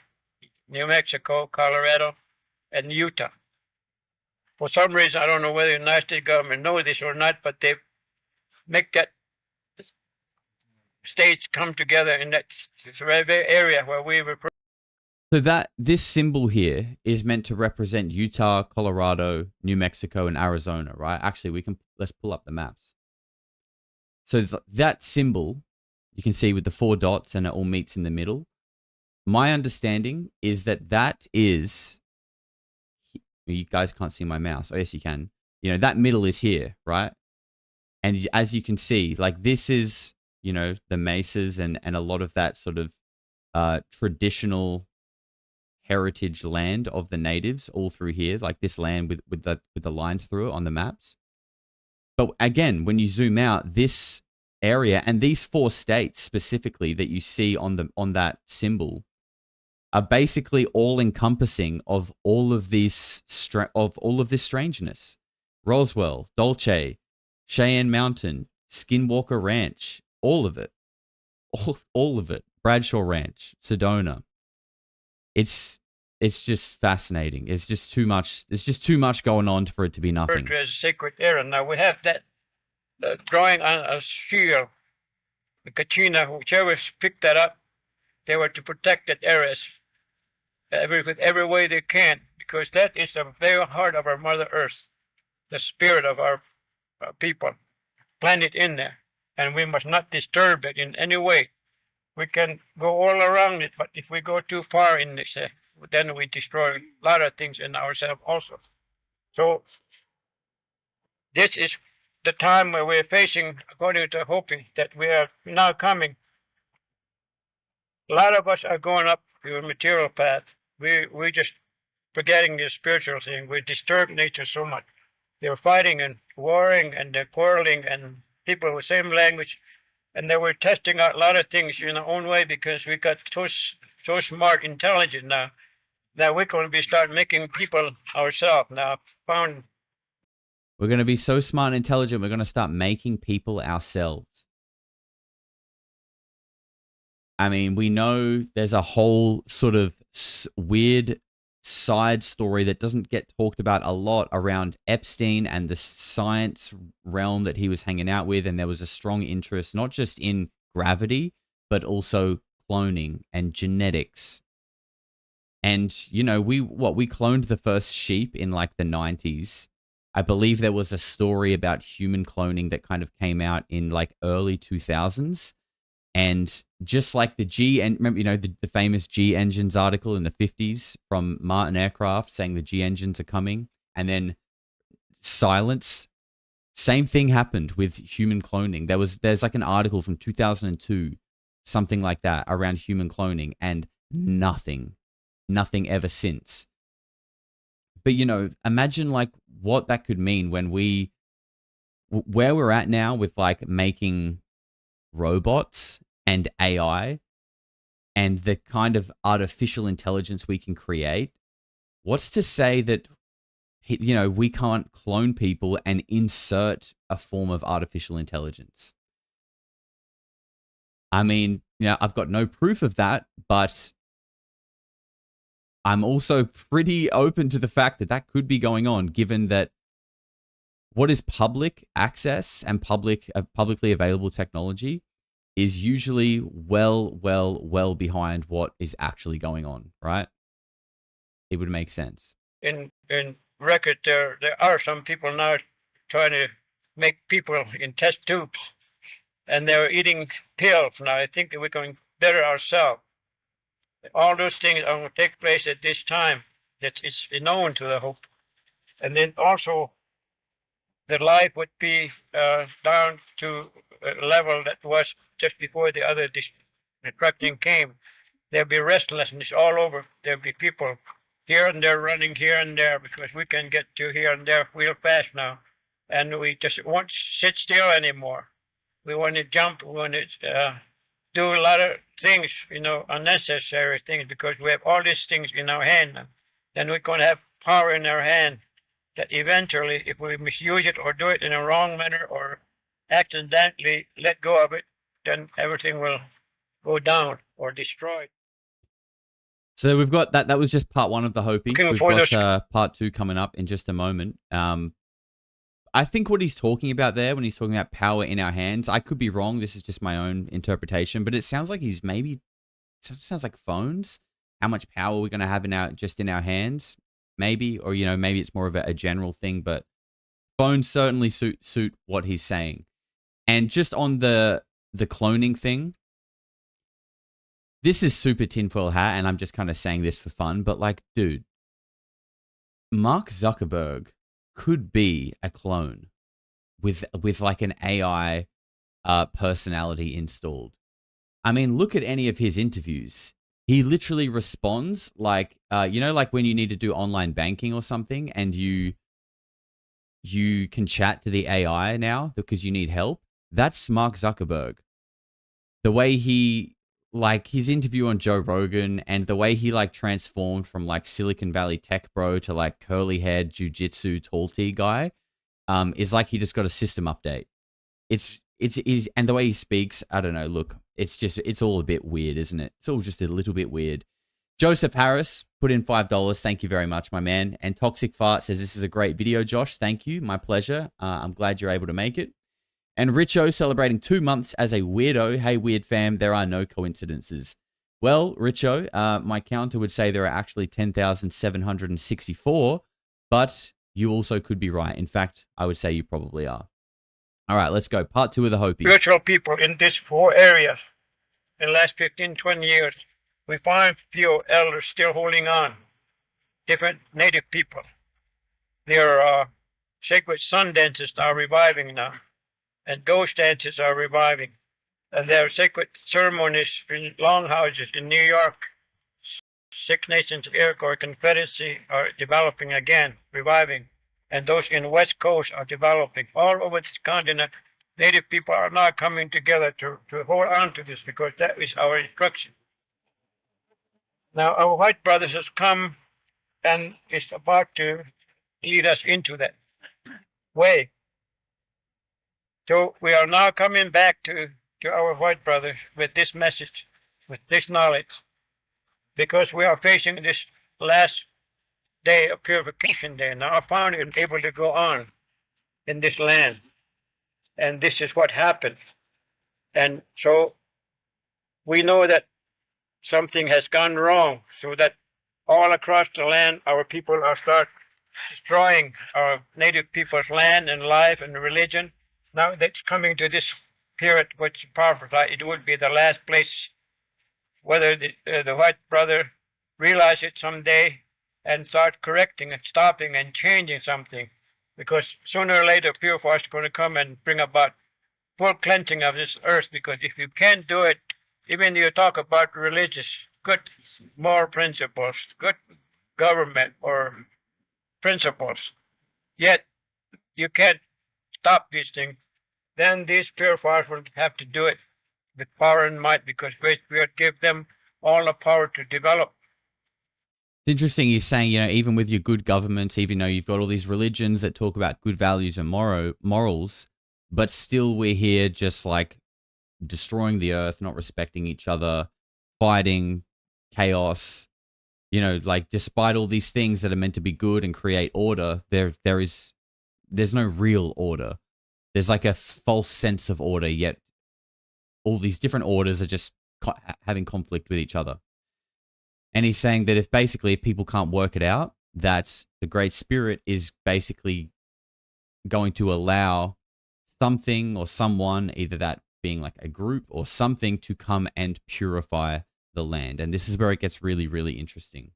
New Mexico, Colorado, and Utah. For some reason, I don't know whether the United States government knows this or not, but they make that states come together in that area where we were. So this symbol here is meant to represent Utah, Colorado, New Mexico, and Arizona, right? Actually, let's pull up the maps. So that symbol, you can see with the 4 dots, and it all meets in the middle. My understanding is that is, you guys can't see my mouse. Oh, yes, you can. That middle is here, right? And as you can see, this is, the mesas and a lot of that sort of traditional heritage land of the natives all through here, like this land with the lines through it on the maps. But again, when you zoom out, this area and these 4 states specifically that you see on that symbol are basically all encompassing of all of this strangeness. Roswell, Dolce, Cheyenne Mountain, Skinwalker Ranch, all of it. All of it. Bradshaw Ranch, Sedona. It's just fascinating. It's just too much. There's just too much going on for it to be nothing. As a sacred area. Now we have that drawing on a shield. The Kachina, whichever picked that up, they were to protect that areas with every way they can, because that is the very heart of our Mother Earth, the spirit of our people. planet in there, and we must not disturb it in any way. We can go all around it, but if we go too far in this, then we destroy a lot of things in ourselves also. So this is the time where we're facing, according to Hopi, that we are now coming. A lot of us are going up to a material path. We just forgetting the spiritual thing. We disturb nature so much. They're fighting and warring and they're quarreling, and people with the same language, and they were testing out a lot of things in our own way because we got so smart, intelligent now that we're going to be start making people ourselves now. We're going to be so smart and intelligent, we're going to start making people ourselves. I mean, we know there's a whole sort of weird side story that doesn't get talked about a lot around Epstein and the science realm that he was hanging out with. And there was a strong interest, not just in gravity, but also cloning and genetics. And, you know, we cloned the first sheep in like the 90s. I believe there was a story about human cloning that kind of came out in like early 2000s. And just like remember, you know, the famous G engines article in the 50s from Martin Aircraft saying the G engines are coming, and then silence. Same thing happened with human cloning. There's like an article from 2002, something like that, around human cloning, and nothing ever since. But, you know, imagine like what that could mean when where we're at now with like making robots and AI and the kind of artificial intelligence we can create. What's to say that, you know, we can't clone people and insert a form of artificial intelligence? I mean, you know, I've got no proof of that, but I'm also pretty open to the fact that that could be going on, given that what is public access and publicly available technology is usually well behind what is actually going on, right? It would make sense. In record, there are some people now trying to make people in test tubes, and they're eating pills now. I think that we're going better ourselves. All those things are going to take place at this time that it's known to the Hope. And then also the life would be down to a level that was just before the other destruction came. There'll be restlessness all over. There'll be people here and there running here and there because we can get to here and there real fast now. And we just won't sit still anymore. We want to jump. We want to do a lot of things, you know, unnecessary things, because we have all these things in our hand now. Then we're going to have power in our hand that eventually, if we misuse it or do it in a wrong manner or accidentally let go of it, then everything will go down or destroyed. So we've got that. That was just part one of the Hopi. We've got part two coming up in just a moment. I think what he's talking about there when he's talking about power in our hands, I could be wrong. This is just my own interpretation, but it sounds like it sounds like phones. How much power we're going to have in our hands, maybe, or, you know, maybe it's more of a general thing, but phones certainly suit what he's saying. And just on the cloning thing, this is super tinfoil hat, and I'm just kind of saying this for fun, but like, dude, Mark Zuckerberg could be a clone with like an AI personality installed. I mean, look at any of his interviews. He literally responds like, you know, like when you need to do online banking or something and you can chat to the AI now because you need help. That's Mark Zuckerberg. The way like his interview on Joe Rogan and the way he like transformed from like Silicon Valley tech bro to like curly haired jujitsu tall T guy, is like he just got a system update. And the way he speaks, I don't know, look, it's all a bit weird, isn't it? It's all just a little bit weird. Joseph Harris put in $5. Thank you very much, my man. And Toxic Fart says, this is a great video, Josh. Thank you. My pleasure. I'm glad you're able to make it. And Richo celebrating 2 months as a weirdo. Hey, weird fam, there are no coincidences. Well, Richo, my counter would say there are actually 10,764, but you also could be right. In fact, I would say you probably are. All right, let's go. Part 2 of the Hopi. spiritual people in these 4 areas in the last 15, 20 years. We find few elders still holding on, different native people. Their sacred sun dances are reviving now, and ghost dances are reviving. And their sacred ceremonies in longhouses in New York, Six Nations of Iroquois Confederacy are developing again, reviving. And those in the West Coast are developing. All over this continent, Native people are now coming together to hold on to this because that is our instruction. Now, our white brothers has come and is about to lead us into that way. So we are now coming back to our white brothers with this message, with this knowledge, because we are facing this last day of purification day. Now, our founder is able to go on in this land, and this is what happened. And so we know that something has gone wrong, so that all across the land, our people are start destroying our native people's land and life and religion. Now that's coming to this period, which prophesied it would be the last place. Whether the white brother realize it someday and start correcting and stopping and changing something, because sooner or later purifier is going to come and bring about full cleansing of this earth. Because if you can't do it, even you talk about religious, good moral principles, good government or principles, yet you can't stop these things, then these purifiers will have to do it with power and might, because Great Spirit give them all the power to develop. It's interesting you're saying, even with your good governments, even though you've got all these religions that talk about good values and morals, but still we're here just like destroying the earth, not respecting each other, fighting, chaos, like despite all these things that are meant to be good and create order, there's no real order. There's like a false sense of order, yet all these different orders are just having conflict with each other. And he's saying that if people can't work it out, that the Great Spirit is basically going to allow something or someone, either that being like a group or something, to come and purify the land. And this is where it gets really, really interesting.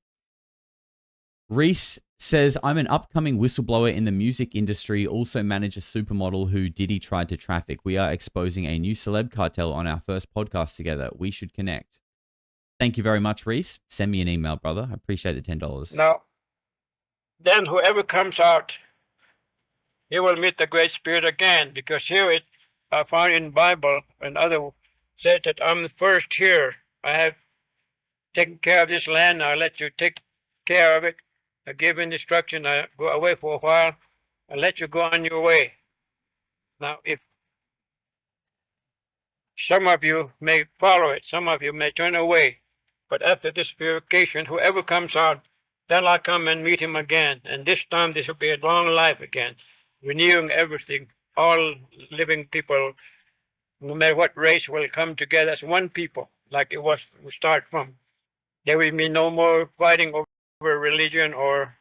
Reese says, I'm an upcoming whistleblower in the music industry, also manage a supermodel who Diddy tried to traffic. We are exposing a new celeb cartel on our first podcast together. We should connect. Thank you very much, Reese. Send me an email, brother. I appreciate the $10. Now, then whoever comes out, he will meet the Great Spirit again, because here I found in Bible and other said that I'm the first here. I have taken care of this land. I'll let you take care of it. I give instruction. I go away for a while. I'll let you go on your way. Now, if some of you may follow it, some of you may turn away. But after this purification, whoever comes out, then I'll come and meet him again. And this time, this will be a long life again, renewing everything. All living people, no matter what race, will come together as one people, like it was we start from. There will be no more fighting over religion or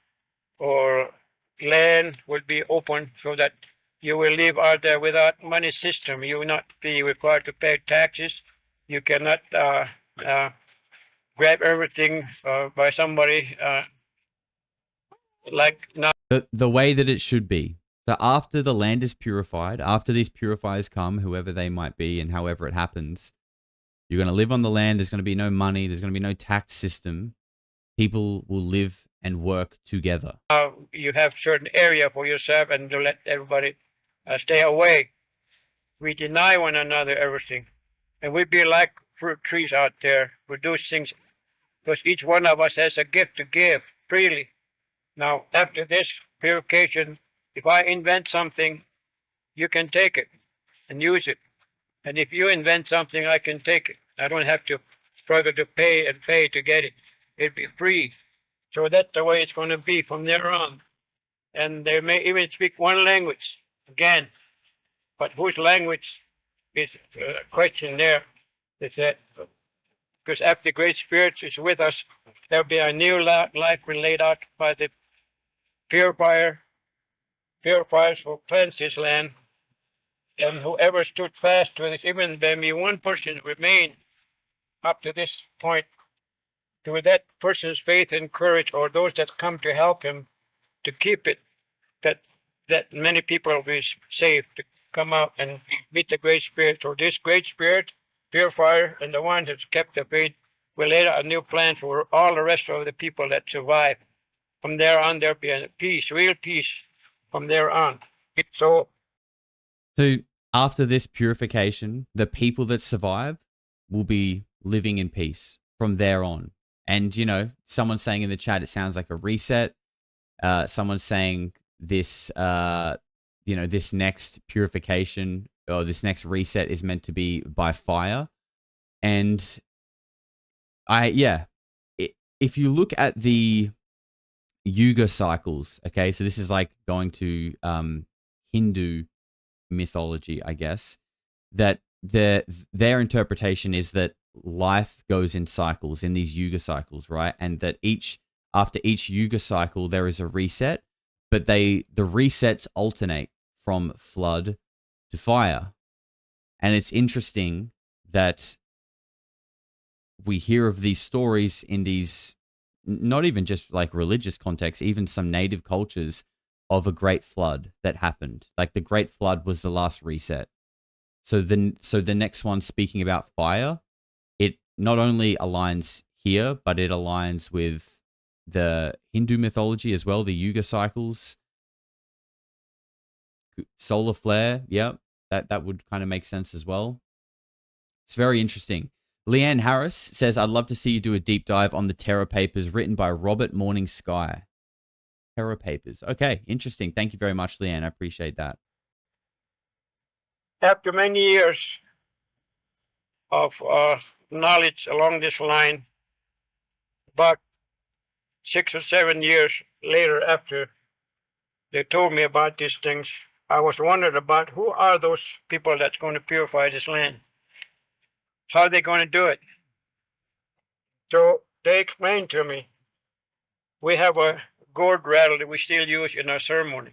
land will be open, so that you will live out there without money system. You will not be required to pay taxes. You cannot grab everything by somebody like now. The way that it should be. So after the land is purified, after these purifiers come, whoever they might be and however it happens, you're going to live on the land. There's going to be no money. There's going to be no tax system. People will live and work together. You have certain area for yourself, and to let everybody stay away. We deny one another everything. And we be like fruit trees out there, produce things, because each one of us has a gift to give freely. Now, after this purification, if I invent something, you can take it and use it. And if you invent something, I can take it. I don't have to struggle to pay to get it. It'll be free. So that's the way it's going to be from there on. And they may even speak one language again. But whose language is a question there. They said, because after the Great Spirit is with us, there'll be a new life laid out by the purifier. Purifiers will cleanse this land And whoever stood fast to this, even there may one person remain up to this point, to that person's faith and courage, or those that come to help him to keep it, that many people will be saved, to come out and meet the Great Spirit. So this Great Spirit, purifier, and the one that's kept the faith will lay out a new plan for all the rest of the people that survive. From there on, there'll be a peace, real peace from there on. So after this purification, the people that survive will be living in peace from there on. And, you know, someone's saying in the chat, it sounds like a reset. Someone's saying this, this next purification or this next reset is meant to be by fire. And if you look at the Yuga cycles, okay, so this is like going to Hindu mythology, I guess, that their interpretation is that life goes in cycles, in these Yuga cycles, right? And that after each Yuga cycle there is a reset, but the resets alternate from flood to fire. And it's interesting that we hear of these stories in these, not even just like religious contexts, even some native cultures, of a great flood that happened. Like the great flood was the last reset. So the next one, speaking about fire, it not only aligns here, but it aligns with the Hindu mythology as well, the Yuga cycles, solar flare. Yeah, that would kind of make sense as well. It's very interesting. Leanne Harris says, I'd love to see you do a deep dive on the Terra Papers written by Robert Morning Sky. Terra Papers. Okay, interesting. Thank you very much, Leanne. I appreciate that. After many years of knowledge along this line, about 6 or 7 years later, after they told me about these things, I was wondering about who are those people that's going to purify this land? How are they going to do it? So they explained to me, we have a gourd rattle that we still use in our ceremony.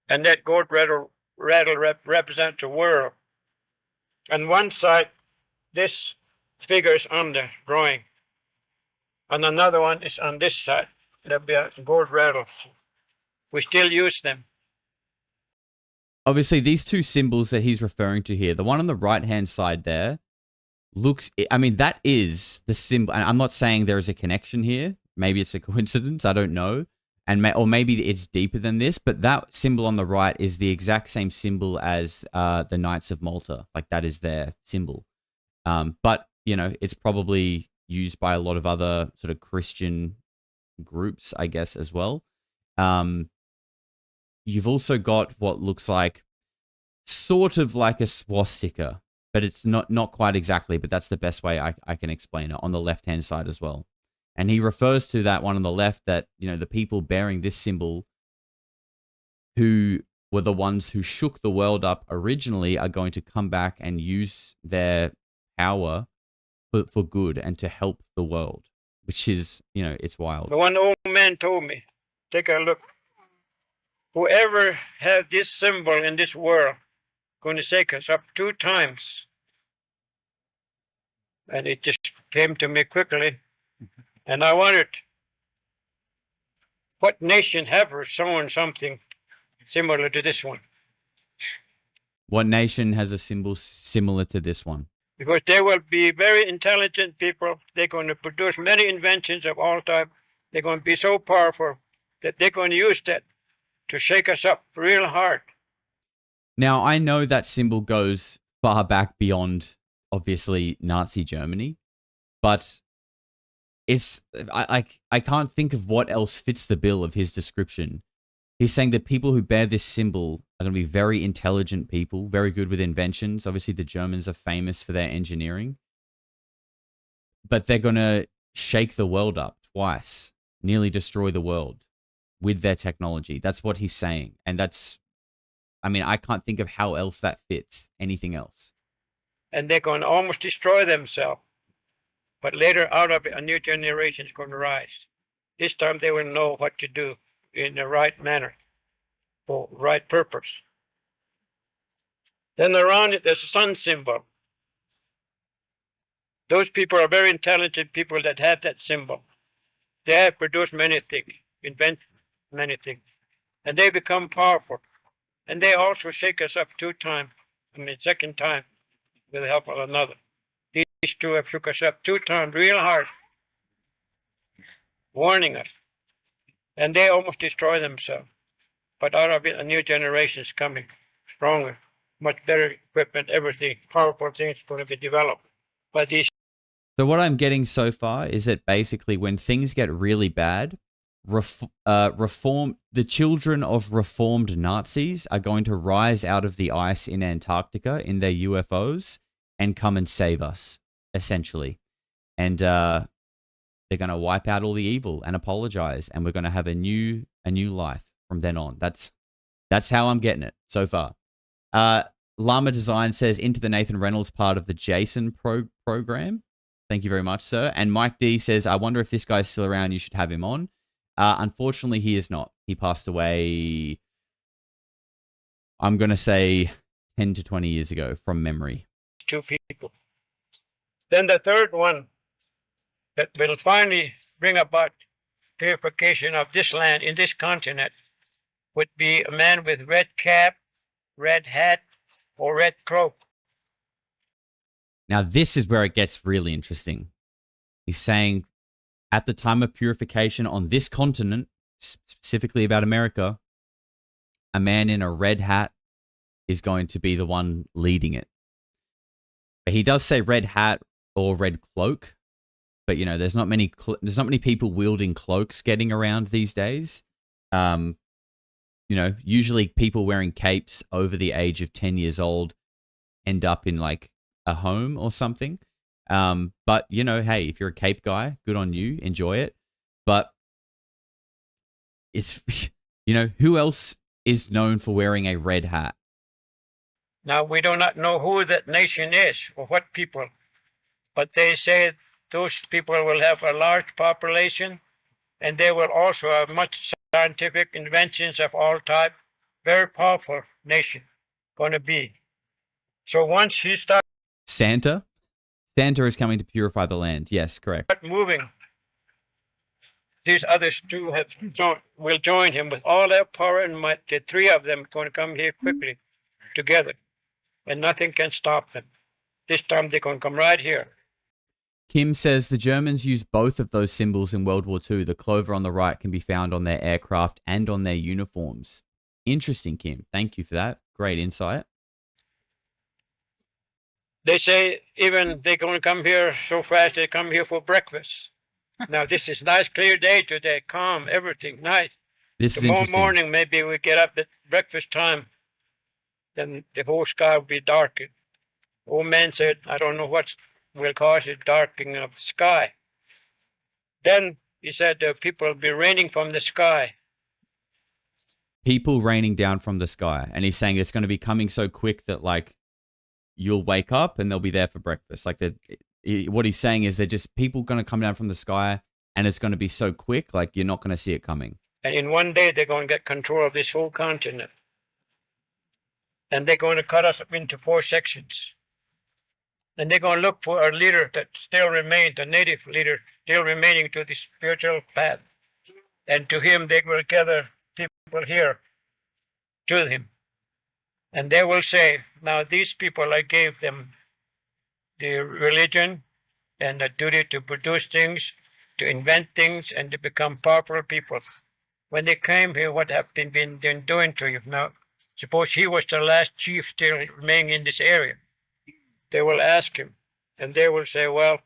And that gourd rattle represents the world. On one side, this figure is on the drawing. And another one is on this side. There'll be a gourd rattle. We still use them. Obviously, these two symbols that he's referring to here, the one on the right-hand side there, that is the symbol. And I'm not saying there is a connection here. Maybe it's a coincidence. I don't know. Or maybe it's deeper than this. But that symbol on the right is the exact same symbol as the Knights of Malta. Like that is their symbol. But, it's probably used by a lot of other sort of Christian groups, I guess, as well. You've also got what looks like sort of like a swastika, but it's not quite exactly, but that's the best way I can explain it, on the left-hand side as well. And he refers to that one on the left, that, the people bearing this symbol who were the ones who shook the world up originally are going to come back and use their power for good and to help the world, which is, it's wild. The one old man told me, take a look. Whoever has this symbol in this world going to shake us up 2 times. And it just came to me quickly. And I wondered, what nation ever shown something similar to this one? What nation has a symbol similar to this one? Because they will be very intelligent people. They're going to produce many inventions of all type. They're going to be so powerful that they're going to use that to shake us up real hard. Now, I know that symbol goes far back beyond, obviously, Nazi Germany, but I can't think of what else fits the bill of his description. He's saying that people who bear this symbol are going to be very intelligent people, very good with inventions. Obviously, the Germans are famous for their engineering. But they're going to shake the world up twice, nearly destroy the world with their technology. That's what he's saying. And I can't think of how else that fits anything else. And they're going to almost destroy themselves. But later, out of it, a new generation is going to rise. This time they will know what to do in the right manner, for right purpose. Then around it, there's a sun symbol. Those people are very intelligent people that have that symbol. They have produced many things, invent many things, and they become powerful. And they also shake us up 2 times. I mean, second time with the help of another. These 2 have shook us up 2 times real hard, warning us. And they almost destroy themselves. But out of it, a new generation is coming, stronger, much better equipment, everything, powerful things going to be developed by these. So what I'm getting so far is that basically when things get really bad, the children of reformed Nazis are going to rise out of the ice in Antarctica in their UFOs and come and save us, essentially. And they're going to wipe out all the evil and apologize, and we're going to have a new life from then on. That's how I'm getting it so far. Llama Design says into the Nathan Reynolds part of the Jason program. Thank you very much, sir. And Mike D says, I wonder if this guy's still around. You should have him on. Unfortunately, he is not. He passed away, I'm going to say 10 to 20 years ago from memory. 2 people. Then the third one that will finally bring about purification of this land in this continent would be a man with red cap, red hat, or red cloak. Now, this is where it gets really interesting. He's saying at the time of purification on this continent, specifically about America, a man in a red hat is going to be the one leading it. But he does say red hat or red cloak, but there's not many people wielding cloaks getting around these days. Usually people wearing capes over the age of 10 years old end up in like a home or something. But hey, if you're a cape guy, good on you, enjoy it. But it's, who else is known for wearing a red hat? Now, we do not know who that nation is or what people, but they say those people will have a large population, and they will also have much scientific inventions of all type. Very powerful nation going to be. So once he starts Santa is coming to purify the land. Yes, correct. moving, these others too will join him with all their power and might. The 3 of them going to come here quickly together, and nothing can stop them. This time they're going to come right here. Kim says the Germans used both of those symbols in World War II. The clover on the right can be found on their aircraft and on their uniforms. Interesting, Kim. Thank you for that. Great insight. They say even they're going to come here so fast they come here for breakfast. Now this is nice clear day today, calm, everything nice. Tomorrow morning maybe we get up at breakfast time, then the whole sky will be darkened. Old man said, I don't know what will cause it darkening of the sky. Then he said people will be raining from the sky. People raining down from the sky. And he's saying it's going to be coming so quick that like you'll wake up and they'll be there for breakfast. Like what he's saying is they're just people going to come down from the sky and it's going to be so quick, like you're not going to see it coming. And in one day, they're going to get control of this whole continent. And they're going to cut us up into 4 sections. And they're going to look for a leader that still remains, a native leader still remaining to the spiritual path. And to him, they will gather people here to him. And they will say, now these people, I gave them the religion and the duty to produce things, to invent things, and to become powerful people. When they came here, what have they been doing to you? Now, suppose he was the last chief still remaining in this area. They will ask him, and they will say, well,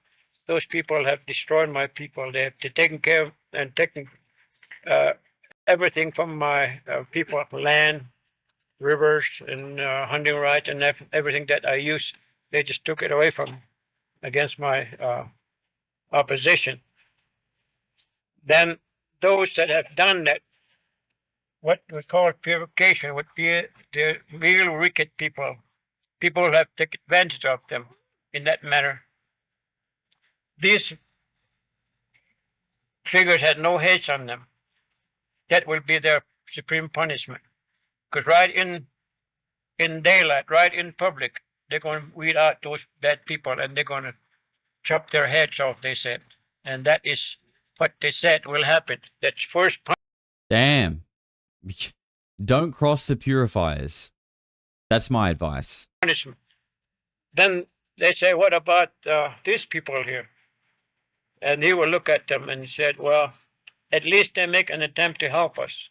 those people have destroyed my people. They have taken care of and taken everything from my people, land, rivers, and hunting rights, and everything that I used. They just took it away from me against my opposition. Then those that have done that, what we call purification, would be the real wicked people. People have taken advantage of them in that manner. These figures had no heads on them. That will be their supreme punishment. Because right in in daylight, right in public, they're going to weed out those bad people and they're going to chop their heads off, they said. And that is what they said will happen. That's first Damn. Don't cross the purifiers. That's my advice. punishment. Then they say, what about these people here? And he will look at them and he said, well, at least they make an attempt to help us.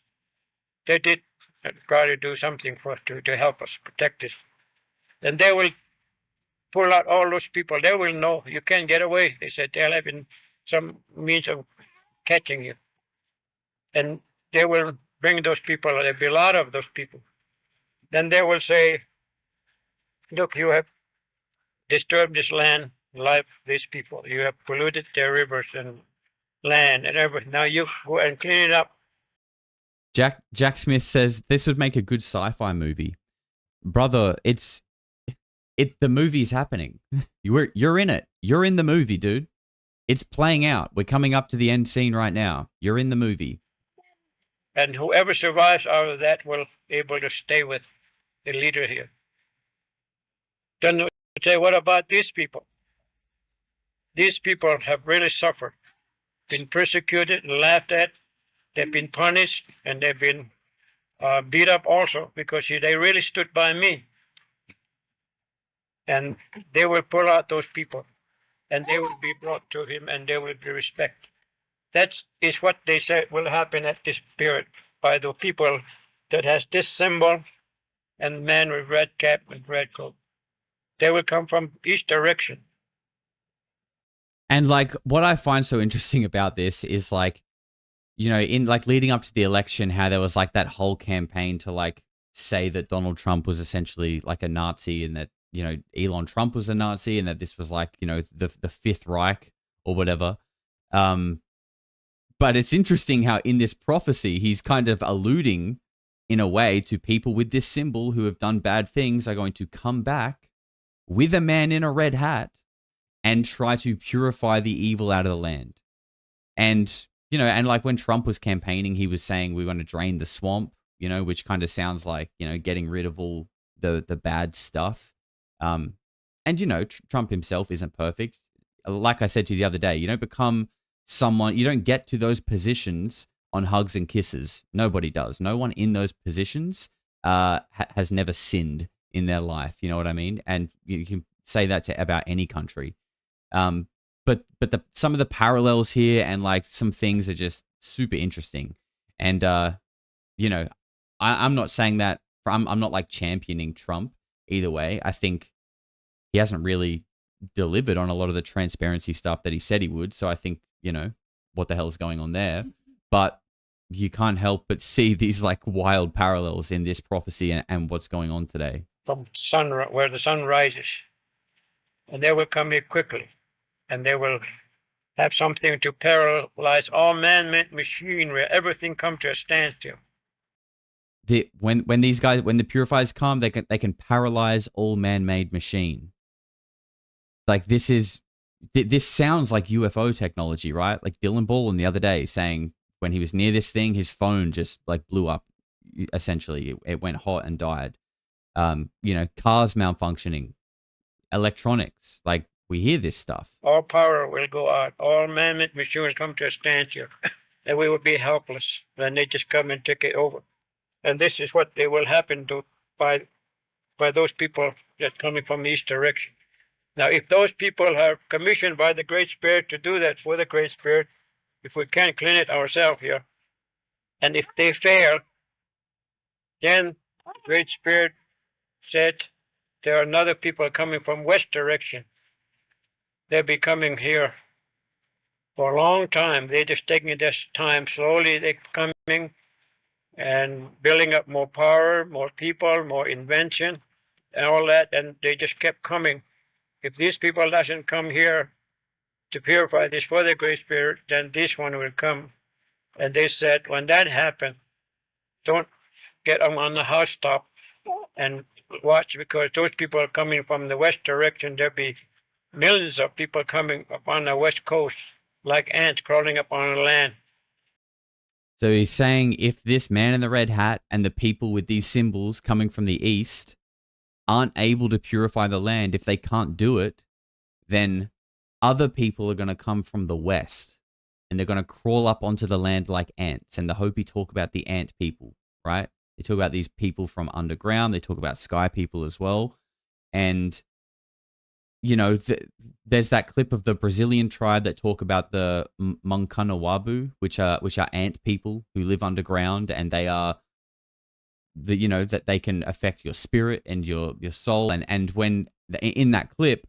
They did try to do something for us to help us, protect us. And they will pull out all those people. They will know you can't get away. They said they'll have some means of catching you. And they will bring those people. There'll be a lot of those people. Then they will say, look, you have disturbed this land, life, these people. You have polluted their rivers and land and everything. Now you go and clean it up. Jack Smith says this would make a good sci-fi movie. Brother, the movie's happening. You're in it. You're in the movie, dude. It's playing out. We're coming up to the end scene right now. You're in the movie. And whoever survives out of that will be able to stay with the leader here. Then they say, what about these people? These people have really suffered, been persecuted and laughed at. They've been punished and they've been beat up also because they really stood by me. And they will pull out those people and they will be brought to him and they will be respected. That is what they said will happen at this period by the people that has this symbol and man with red cap and red coat. They will come from each direction. And like what I find so interesting about this is like, you know, in like leading up to the election, how there was like that whole campaign to like say that Donald Trump was essentially like a Nazi and that, you know, Elon Trump was a Nazi and that this was like, you know, the Fifth Reich or whatever. But it's interesting how in this prophecy, he's kind of alluding in a way to people with this symbol who have done bad things are going to come back with a man in a red hat and try to purify the evil out of the land. And, you know, and like when Trump was campaigning, he was saying we want to drain the swamp, you know, which kind of sounds like, you know, getting rid of all the bad stuff. And, you know, Trump himself isn't perfect. Like I said to you the other day, you don't become someone, you don't get to those positions on hugs and kisses. Nobody does. No one in those positions has never sinned in their life. You know what I mean? And you can say that about any country. But some of the parallels here and like some things are just super interesting. And, you know, I'm not saying that, I'm not like championing Trump either way. I think he hasn't really delivered on a lot of the transparency stuff that he said he would. So I think, you know, what the hell is going on there? But you can't help but see these like wild parallels in this prophecy and what's going on today. From sun, where the sun rises. And they will come here quickly. And they will have something to paralyze all man-made machinery. Everything come to a standstill. When the purifiers come, they can paralyze all man-made machine. Like this sounds like UFO technology, right? Like Dylan Baldwin the other day saying when he was near this thing, his phone just like blew up. Essentially, it went hot and died. You know, cars malfunctioning, electronics. Like we hear this stuff. All power will go out. All man-made machines come to a standstill, and we will be helpless. Then they just come and take it over. And this is what they will happen to by those people that coming from the east direction. Now, if those people are commissioned by the Great Spirit to do that for the Great Spirit, if we can't clean it ourselves here, and if they fail, then the Great Spirit said there are another people coming from west direction. They'll be coming here for a long time. They're just taking this time. Slowly they're coming and building up more power, more people, more invention, and all that, and they just kept coming. If these people doesn't come here to purify this for the Great Spirit, then this one will come. And they said, when that happens, don't get them on the housetop and watch, because those people are coming from the west direction. There'll be millions of people coming up on the west coast, like ants crawling up on the land. So he's saying if this man in the red hat and the people with these symbols coming from the east aren't able to purify the land, if they can't do it, then other people are going to come from the west and they're going to crawl up onto the land like ants. And the Hopi talk about the ant people, right? They talk about these people from underground. They talk about sky people as well. And, you know, there's that clip of the Brazilian tribe that talk about the Mankanawabu, which are ant people who live underground, and they are that they can affect your spirit and your soul. And when in that clip,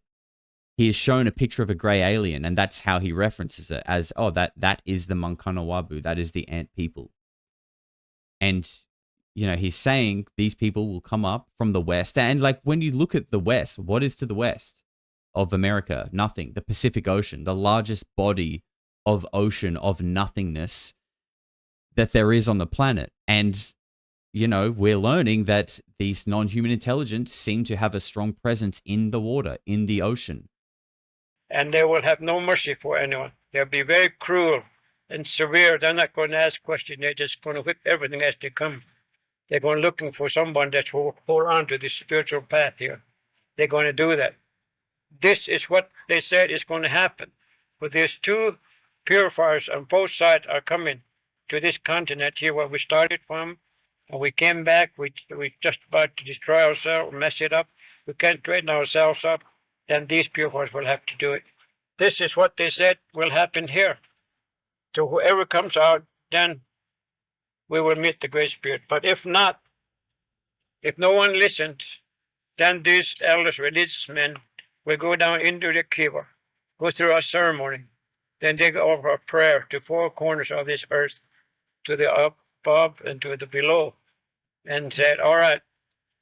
he is shown a picture of a gray alien, and that's how he references it as, oh, that is the Mankanawabu, that is the ant people. And, you know, he's saying these people will come up from the west. And like, when you look at the west, what is to the west of America? Nothing. The Pacific Ocean, the largest body of ocean of nothingness that there is on the planet. And, you know, we're learning that these non-human intelligence seem to have a strong presence in the water, in the ocean. And they will have no mercy for anyone. They'll be very cruel and severe. They're not going to ask questions. They're just going to whip everything as they come. They're going looking for someone that's hold on to the spiritual path here. They're going to do that. This is what they said is going to happen. But there's two purifiers on both sides are coming to this continent here where we started from. And we came back. We just about to destroy ourselves, mess it up. We can't straighten ourselves up. Then these purifiers will have to do it. This is what they said will happen here. So whoever comes out, then we will meet the Great Spirit. But if not, if no one listens, then these elders, religious men, will go down into the kiva, go through a ceremony, then they go over a prayer to four corners of this earth, to the up above and to the below, and said, all right,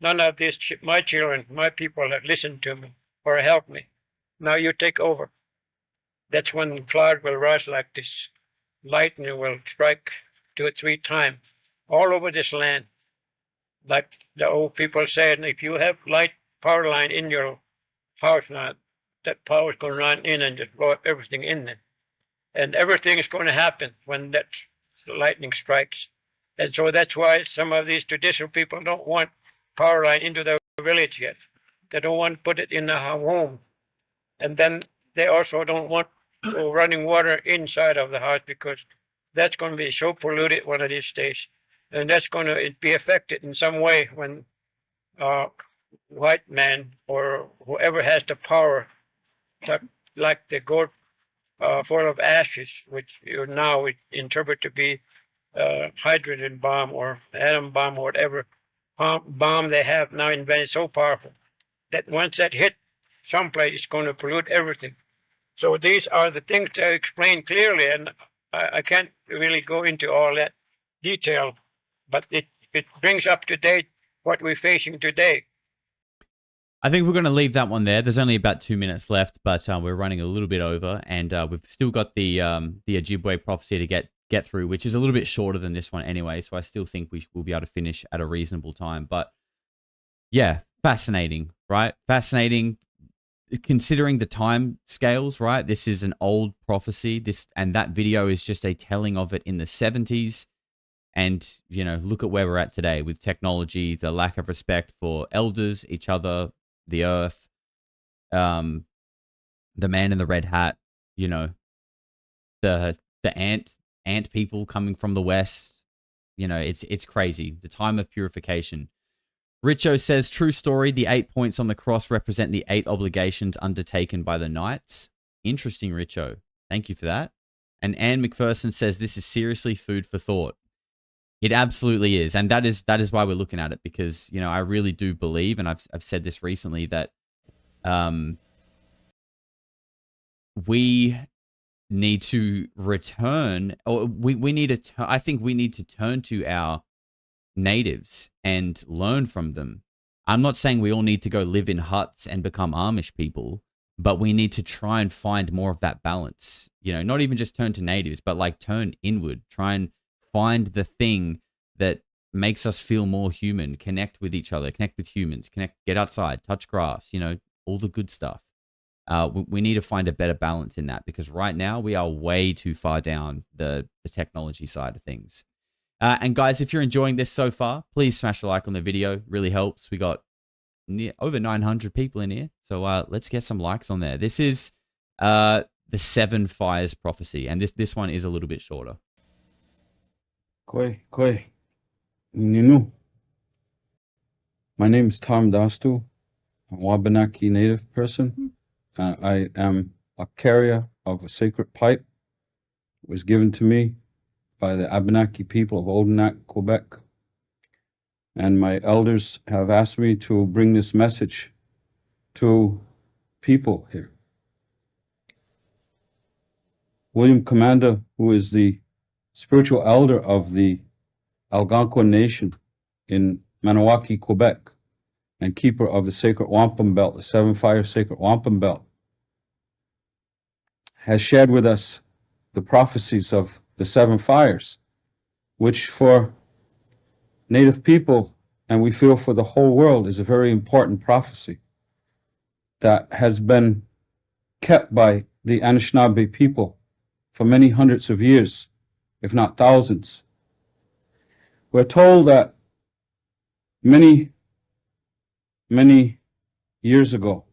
none of these, my children, my people have listened to me or helped me. Now you take over. That's when the cloud will rise like this. Lightning will strike 2 or 3 times all over this land. Like the old people said, if you have light power line in your house now, that power is going to run in and just blow up everything in it. And everything is going to happen when that lightning strikes. And so that's why some of these traditional people don't want power line into their village yet. They don't want to put it in the home. And then they also don't want running water inside of the house, because that's going to be so polluted one of these days. And that's going to be affected in some way when white man or whoever has the power, like the gourd full of ashes, which you now interpret to be hydrogen bomb or atom bomb or whatever bomb they have now invented, so powerful that once that hit someplace, it's going to pollute everything. So these are the things that I explain clearly, and I can't really go into all that detail, but it brings up to date what we're facing today. I think we're going to leave that one there. There's only about 2 minutes left, but we're running a little bit over, and we've still got the Ojibwe prophecy to get through, which is a little bit shorter than this one anyway, so I still think we will be able to finish at a reasonable time. But yeah, fascinating, right? Fascinating, considering the time scales, right? This is an old prophecy, and that video is just a telling of it in the 70s. And, you know, look at where we're at today with technology, the lack of respect for elders, each other, the earth, the man in the red hat, you know, the ant people coming from the west. You know, it's crazy. The time of purification. Richo says, true story, the 8 points on the cross represent the 8 obligations undertaken by the knights. Interesting, Richo. Thank you for that. And Anne McPherson says, this is seriously food for thought. It absolutely is. And that is why we're looking at it, because, you know, I really do believe, and I've said this recently, that we need to return, or we need to, I think we need to turn to our natives and learn from them. I'm not saying we all need to go live in huts and become Amish people, but we need to try and find more of that balance. You know, not even just turn to natives, but like turn inward, try and find the thing that makes us feel more human, connect with each other, connect with humans, get outside, touch grass, you know, all the good stuff. We need to find a better balance in that, because right now we are way too far down the technology side of things. And guys, if you're enjoying this so far, please smash a like on the video. It really helps. We got over 900 people in here. So let's get some likes on there. This is the 7 Fires Prophecy, and this one is a little bit shorter. Koi, Ninu. My name is Tom Dastu. I'm a Wabanaki Native person. I am a carrier of a sacred pipe. It was given to me by the Abenaki people of Odanak, Quebec. And my elders have asked me to bring this message to people here. William Commander, who is the spiritual elder of the Algonquin Nation in Maniwaki, Quebec, and keeper of the sacred wampum belt, the 7 Fire sacred wampum belt, has shared with us the prophecies of the 7 Fires, which for Native people, and we feel for the whole world, is a very important prophecy that has been kept by the Anishinaabe people for many hundreds of years, if not thousands. We're told that many years ago,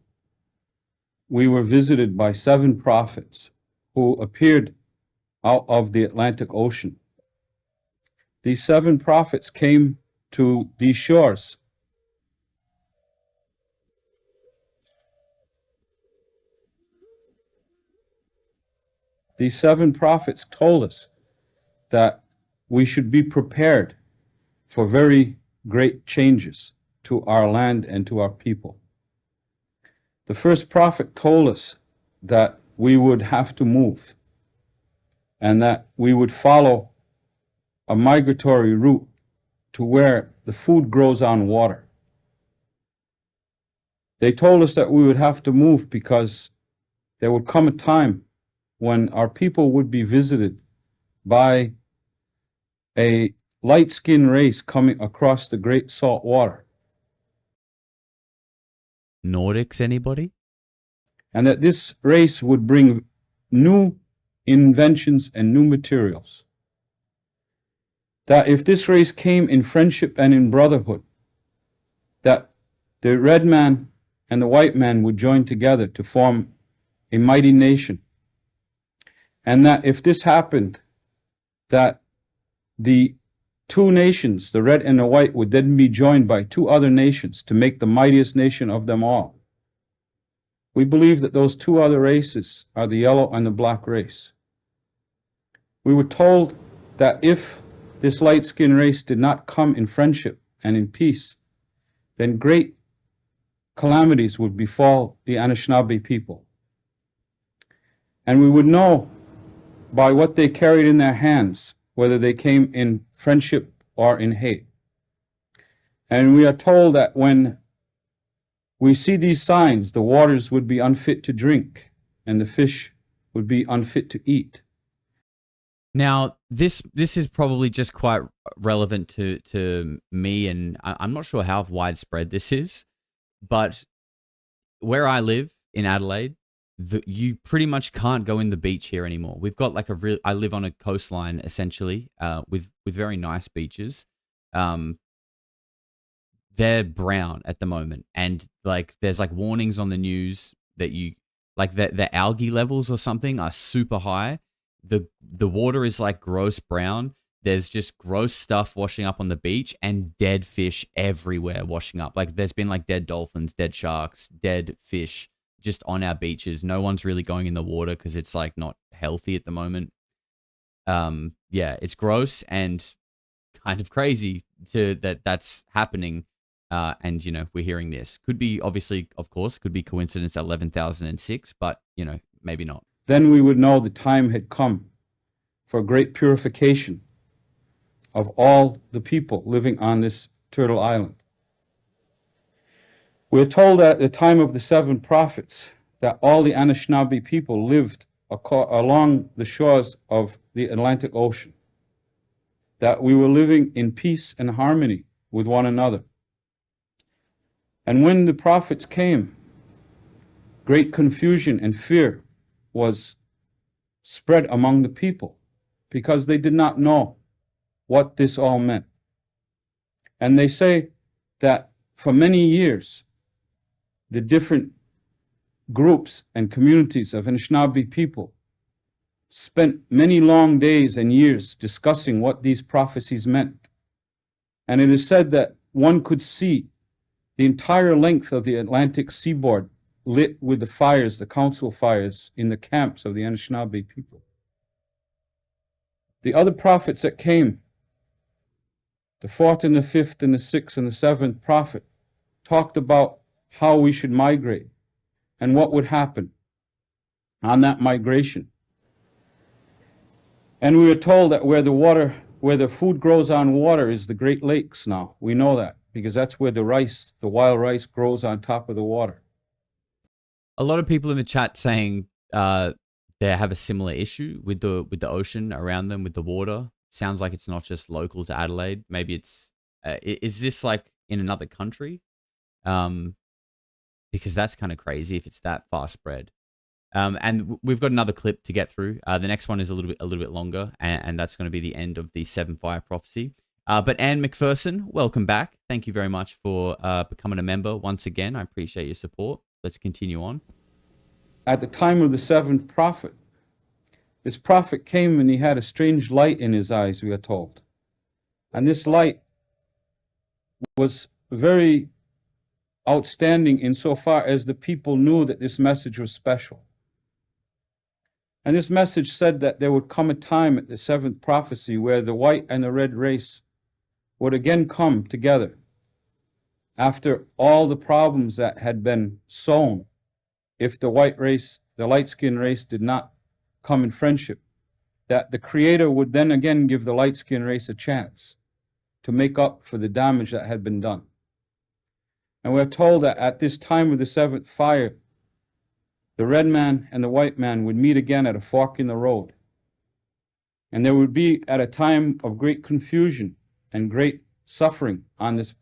we were visited by 7 prophets who appeared out of the Atlantic Ocean. These 7 prophets came to these shores. These 7 prophets told us that we should be prepared for very great changes to our land and to our people. The first prophet told us that we would have to move and that we would follow a migratory route to where the food grows on water. They told us that we would have to move because there would come a time when our people would be visited by a light-skinned race coming across the Great Salt Water. Nordics, anybody? And that this race would bring new inventions and new materials. That if this race came in friendship and in brotherhood, that the red man and the white man would join together to form a mighty nation. And that if this happened, that the 2 nations, the red and the white, would then be joined by 2 other nations to make the mightiest nation of them all. We believe that those 2 other races are the yellow and the black race. We were told that if this light-skinned race did not come in friendship and in peace, then great calamities would befall the Anishinaabe people. And we would know by what they carried in their hands whether they came in friendship or in hate. And we are told that when we see these signs, the waters would be unfit to drink and the fish would be unfit to eat. Now, this is probably just quite relevant to me, and I'm not sure how widespread this is, but where I live in Adelaide, you pretty much can't go in the beach here anymore. We've got like I live on a coastline essentially, with very nice beaches. They're brown at the moment, and like there's like warnings on the news that the algae levels or something are super high. The water is like gross brown. There's just gross stuff washing up on the beach and dead fish everywhere washing up. Like there's been like dead dolphins, dead sharks, dead fish just on our beaches. No one's really going in the water because it's like not healthy at the moment. Yeah, it's gross and kind of crazy that's happening. And you know, we're hearing this. Could be obviously, of course, could be coincidence at 11,006, but you know, maybe not. Then we would know the time had come for great purification of all the people living on this Turtle Island. We're told that at the time of the 7 prophets that all the Anishinaabe people lived along the shores of the Atlantic Ocean, that we were living in peace and harmony with one another. And when the prophets came, great confusion and fear was spread among the people because they did not know what this all meant. And they say that for many years, the different groups and communities of Anishinaabe people spent many long days and years discussing what these prophecies meant. And it is said that one could see the entire length of the Atlantic seaboard lit with the fires, the council fires, in the camps of the Anishinaabe people. The other prophets that came, the fourth and the fifth and the sixth and the seventh prophet, talked about how we should migrate and what would happen on that migration. And we were told that where the food grows on water is the Great Lakes now. We know that because that's where the wild rice grows on top of the water. A lot of people in the chat saying they have a similar issue with the ocean around them, with the water. Sounds like it's not just local to Adelaide. Maybe it's is this like in another country? Because that's kind of crazy if it's that far spread. And we've got another clip to get through. The next one is a little bit longer, and that's going to be the end of the 7 Fire prophecy. But Anne McPherson, welcome back. Thank you very much for becoming a member once again. I appreciate your support. Let's continue on. At the time of the seventh prophet, this prophet came and he had a strange light in his eyes, we are told. And this light was very outstanding insofar as the people knew that this message was special. And this message said that there would come a time at the seventh prophecy where the white and the red race would again come together after all the problems that had been sown if the white race, the light-skinned race, did not come in friendship, that the Creator would then again give the light-skinned race a chance to make up for the damage that had been done. And we're told that at this time of the seventh fire, the red man and the white man would meet again at a fork in the road. And there would be at a time of great confusion and great suffering on this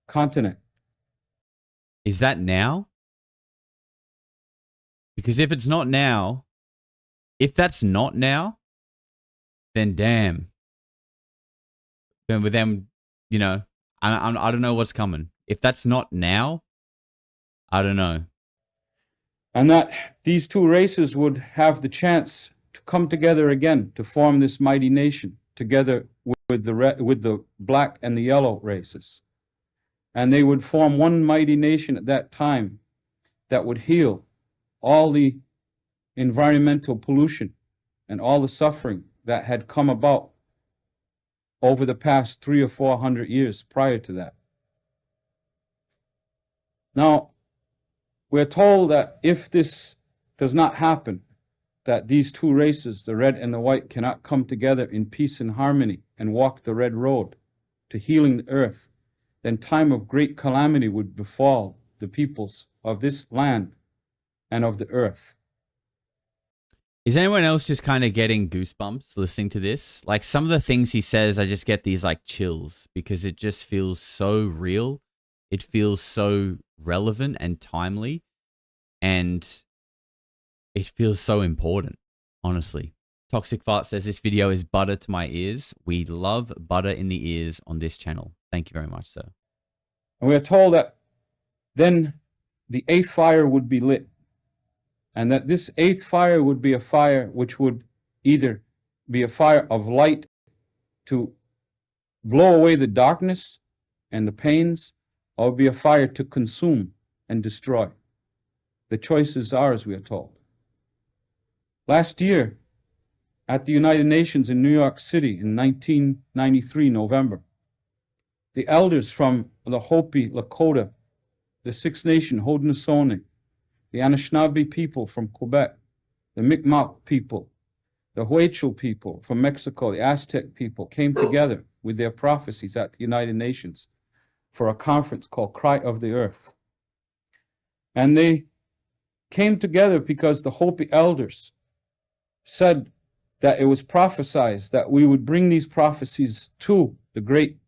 continent. Is that now? Because if it's not now, if that's not now, then damn. Then with them, you know, I don't know what's coming. If that's not now, I don't know. And that these two races would have the chance to come together again to form this mighty nation together with the black and the yellow races. And they would form one mighty nation at that time that would heal all the environmental pollution and all the suffering that had come about over the past 300 or 400 years prior to that. Now, we're told that if this does not happen, that these two races, the red and the white, cannot come together in peace and harmony and walk the red road to healing the earth, then time of great calamity would befall the peoples of this land and of the earth. Is anyone else just kind of getting goosebumps listening to this? Like some of the things he says, I just get these like chills because it just feels so real. It feels so relevant and timely, and it feels so important, honestly. Toxic Fart says this video is butter to my ears. We love butter in the ears on this channel. Thank you very much, sir. And we are told that then the eighth fire would be lit, and that this eighth fire would be a fire which would either be a fire of light to blow away the darkness and the pains, or be a fire to consume and destroy. The choice is ours, we are told. Last year, at the United Nations in New York City in 1993, November, the elders from the Hopi, Lakota, the Six Nation, Haudenosaunee, the Anishinaabe people from Quebec, the Mi'kmaq people, the Huichol people from Mexico, the Aztec people came together with their prophecies at the United Nations for a conference called Cry of the Earth. And they came together because the Hopi elders said that it was prophesied that we would bring these prophecies to the great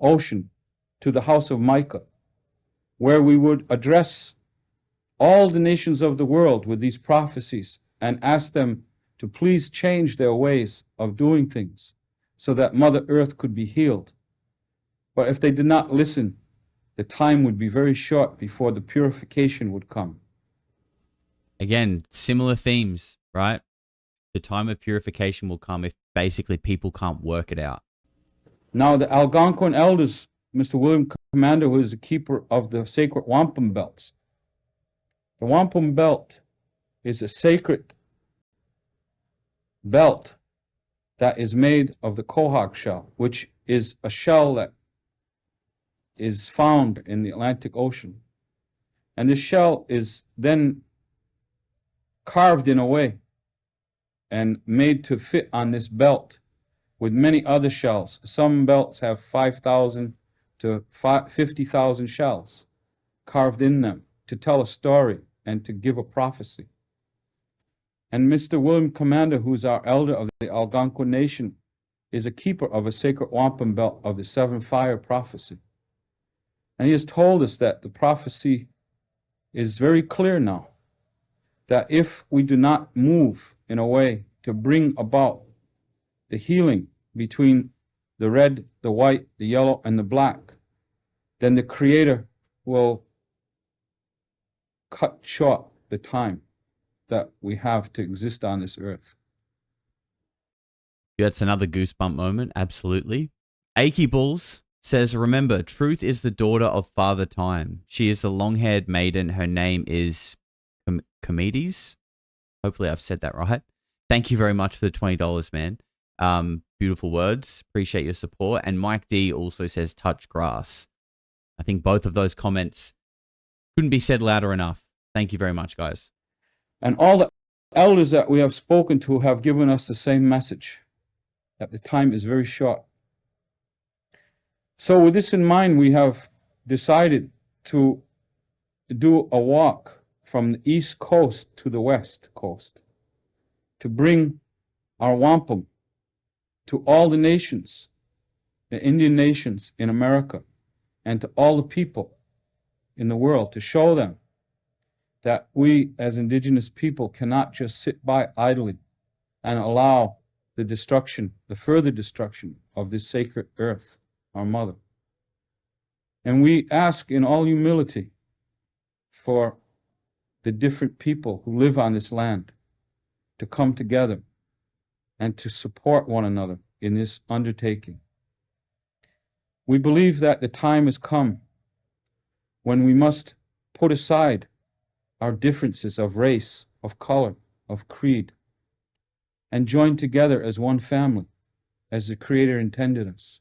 ocean, to the house of Micah, where we would address all the nations of the world with these prophecies and ask them to please change their ways of doing things so that Mother Earth could be healed. But if they did not listen the time would be very short before the purification would come. Again, similar themes, right? The time of purification will come if basically people can't work it out. Now, the Algonquin elders, Mr. William Commander, who is the keeper of the sacred wampum belts. The wampum belt is a sacred belt that is made of the quahog shell, which is a shell that is found in the Atlantic Ocean. And this shell is then carved in a way and made to fit on this belt with many other shells. Some belts have 5,000 to 50,000 shells carved in them to tell a story and to give a prophecy. And Mr. William Commander, who's our elder of the Algonquin Nation, is a keeper of a sacred wampum belt of the seven fire prophecy. And he has told us that the prophecy is very clear now, that if we do not move in a way to bring about the healing between the red, the white, the yellow, and the black, then the Creator will cut short the time that we have to exist on this earth. That's another goosebump moment, absolutely. Achy Bulls says, remember, truth is the daughter of Father Time. She is the long-haired maiden. Her name is Comedes. Hopefully I've said that right. Thank you very much for the $20, man. Beautiful words. Appreciate your support. And Mike D also says, touch grass. I think both of those comments couldn't be said louder enough. Thank you very much, guys. And all the elders that we have spoken to have given us the same message, that the time is very short. So with this in mind, we have decided to do a walk from the East Coast to the West Coast to bring our wampum to all the nations, the Indian nations in America, and to all the people in the world, to show them that we as indigenous people cannot just sit by idly and allow the destruction, the further destruction of this sacred earth, our mother. And we ask in all humility for the different people who live on this land to come together and to support one another in this undertaking. We believe that the time has come when we must put aside our differences of race, of color, of creed, and join together as one family, as the Creator intended us.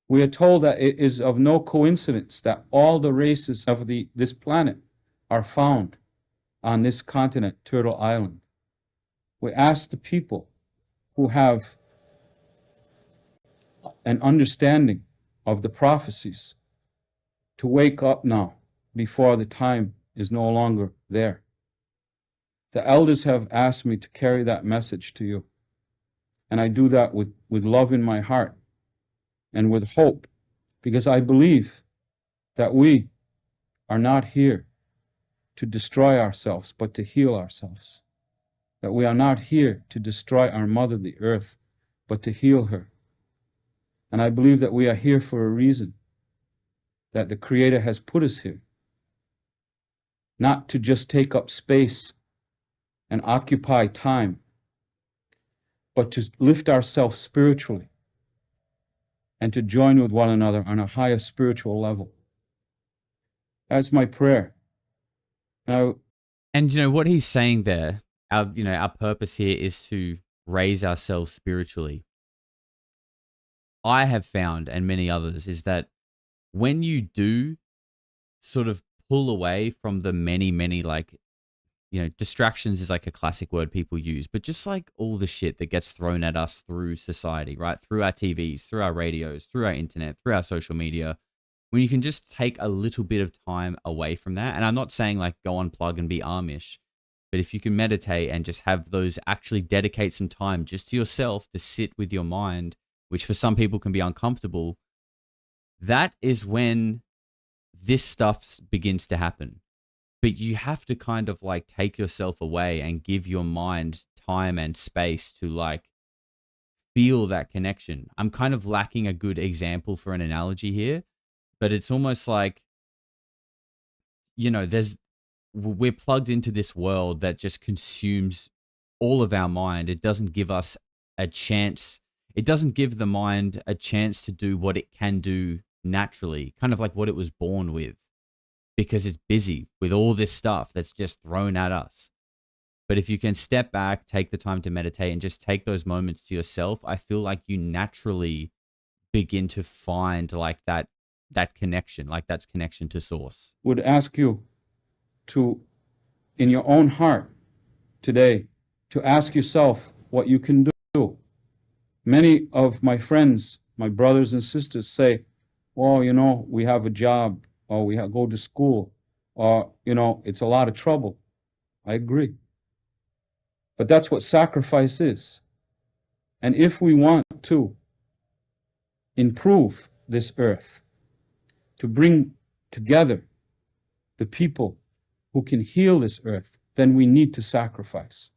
We are told that it is of no coincidence that all the races of this planet are found on this continent, Turtle Island. We ask the people who have an understanding of the prophecies to wake up now before the time is no longer there. The elders have asked me to carry that message to you, and I do that with love in my heart and with hope, because I believe that we are not here to destroy ourselves, but to heal ourselves. That we are not here to destroy our mother, the earth, but to heal her. And I believe that we are here for a reason, that the Creator has put us here, not to just take up space and occupy time, but to lift ourselves spiritually and to join with one another on a higher spiritual level. That's my prayer. Now, and you know what he's saying there, our purpose here is to raise ourselves spiritually. I have found, and many others, is that when you do sort of pull away from the many, distractions is like a classic word people use, but just like all the shit that gets thrown at us through society, right? Through our TVs, through our radios, through our internet, through our social media, when you can just take a little bit of time away from that. And I'm not saying like go unplug and be Amish, but if you can meditate and just have those, actually dedicate some time just to yourself to sit with your mind, which for some people can be uncomfortable, that is when this stuff begins to happen. But you have to kind of like take yourself away and give your mind time and space to like feel that connection. I'm kind of lacking a good example for an analogy here, but it's almost like, you know, we're plugged into this world that just consumes all of our mind. It doesn't give us a chance. It doesn't give the mind a chance to do what it can do naturally, kind of like what it was born with, because it's busy with all this stuff that's just thrown at us. But if you can step back, take the time to meditate and just take those moments to yourself, I feel like you naturally begin to find like that connection, like that's connection to source. Would ask you to, in your own heart today, to ask yourself what you can do. Many of my friends, my brothers and sisters say, well, you know, we have a job, or we go to school, or, you know, it's a lot of trouble. I agree. But that's what sacrifice is. And if we want to improve this earth, to bring together the people who can heal this earth, then we need to sacrifice.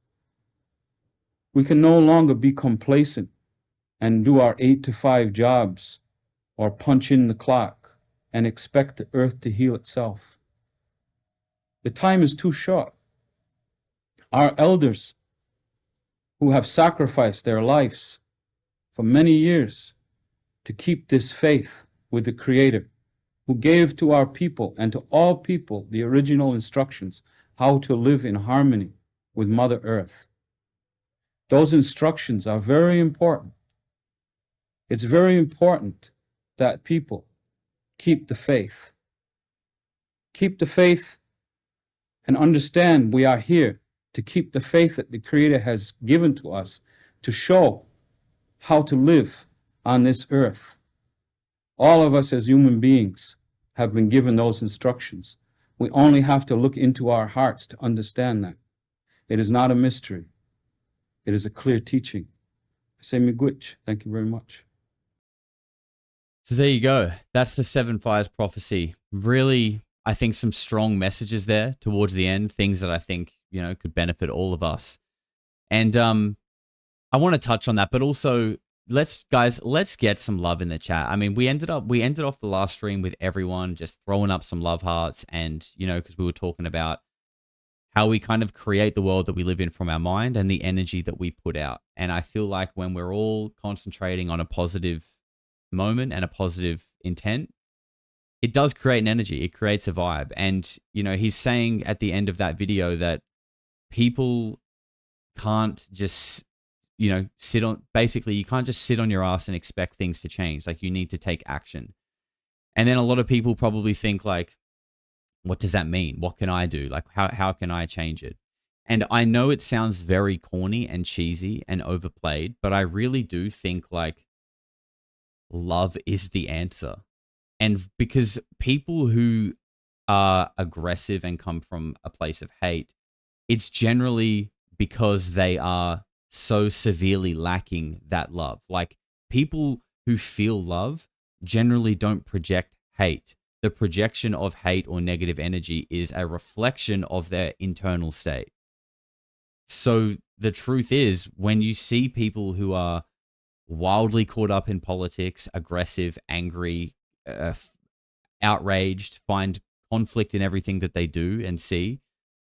We can no longer be complacent and do our 8-to-5 jobs or punch in the clock and expect the earth to heal itself. The time is too short. Our elders who have sacrificed their lives for many years to keep this faith with the Creator, who gave to our people and to all people the original instructions how to live in harmony with Mother Earth. Those instructions are very important. It's very important that people keep the faith. Keep the faith and understand we are here to keep the faith that the Creator has given to us to show how to live on this earth. All of us as human beings have been given those instructions. We only have to look into our hearts to understand that. It is not a mystery. It is a clear teaching. I say miigwech. Thank you very much. So there you go. That's the Seven Fires prophecy. Really, I think some strong messages there towards the end, things that I think, you know, could benefit all of us. And I want to touch on that, but also let's get some love in the chat. I mean, we ended off the last stream with everyone just throwing up some love hearts, and, you know, because we were talking about how we kind of create the world that we live in from our mind and the energy that we put out. And I feel like when we're all concentrating on a positive moment and a positive intent, it does create an energy. It creates a vibe. And, you know, he's saying at the end of that video that people can't just, you know, you can't just sit on your ass and expect things to change. Like, you need to take action. And then a lot of people probably think like, what does that mean? What can I do? Like, how can I change it? And I know it sounds very corny and cheesy and overplayed, but I really do think like love is the answer. And because people who are aggressive and come from a place of hate, it's generally because they are so severely lacking that love. Like, people who feel love generally don't project hate. The projection of hate or negative energy is a reflection of their internal state. So the truth is, when you see people who are wildly caught up in politics, aggressive, angry, outraged, find conflict in everything that they do and see,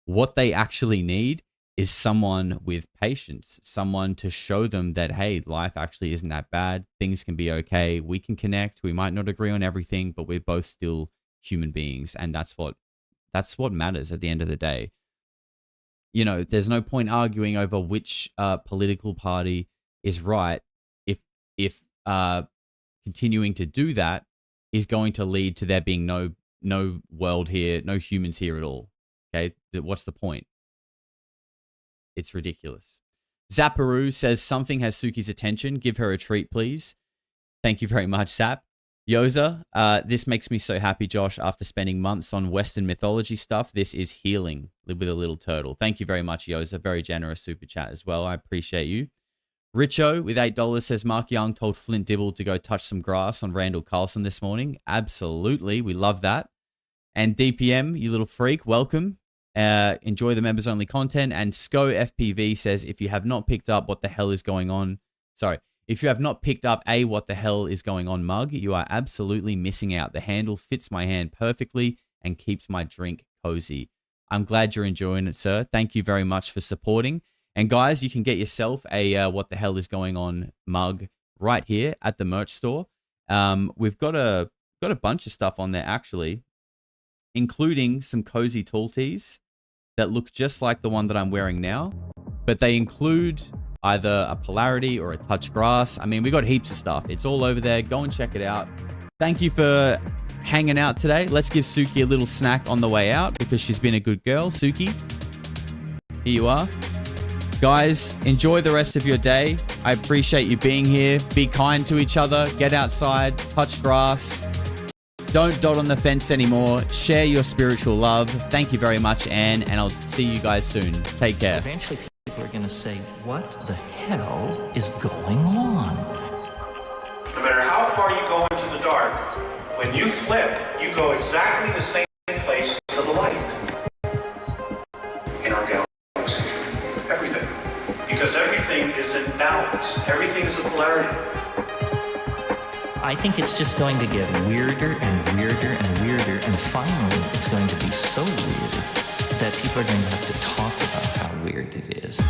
what they actually need is someone with patience, someone to show them that, hey, life actually isn't that bad. Things can be okay. We can connect. We might not agree on everything, but we're both still human beings. And that's what matters at the end of the day. You know, there's no point arguing over which political party is right if continuing to do that is going to lead to there being no world here, no humans here at all. Okay, what's the point? It's ridiculous. Zapparoo says something has Suki's attention. Give her a treat, please. Thank you very much, Zap. Yoza, this makes me so happy, Josh. After spending months on Western mythology stuff, this is healing. Live with a little turtle. Thank you very much, Yoza. Very generous super chat as well. I appreciate you. Richo with $8 says Mark Young told Flint Dibble to go touch some grass on Randall Carlson this morning. Absolutely. We love that. And DPM, you little freak, welcome. Enjoy the members only content. And SCO FPV says, if you have not picked up what the hell is going on, If you have not picked up a What the Hell is Going On mug, you are absolutely missing out. The handle fits my hand perfectly and keeps my drink cozy. I'm glad you're enjoying it, sir. Thank you very much for supporting. And guys, you can get yourself a What the Hell is Going On mug right here at the merch store. We've got a bunch of stuff on there actually, including some cozy tall tees that look just like the one that I'm wearing now, but they include either a Polarity or a Touch Grass. I mean, we got heaps of stuff. It's all over there. Go and check it out. Thank you for hanging out today. Let's give Suki a little snack on the way out because she's been a good girl. Suki, here you are. Guys, enjoy the rest of your day. I appreciate you being here. Be kind to each other. Get outside. Touch grass. Don't dot on the fence anymore. Share your spiritual love. Thank you very much, Anne, and I'll see you guys soon. Take care. Eventually, people are going to say, what the hell is going on? No matter how far you go into the dark, when you flip, you go exactly the same place to the light in our galaxy. Everything. Because everything is in balance. Everything is a polarity. I think it's just going to get weirder and weirder and weirder, and finally it's going to be so weird that people are going to have to talk about how weird it is.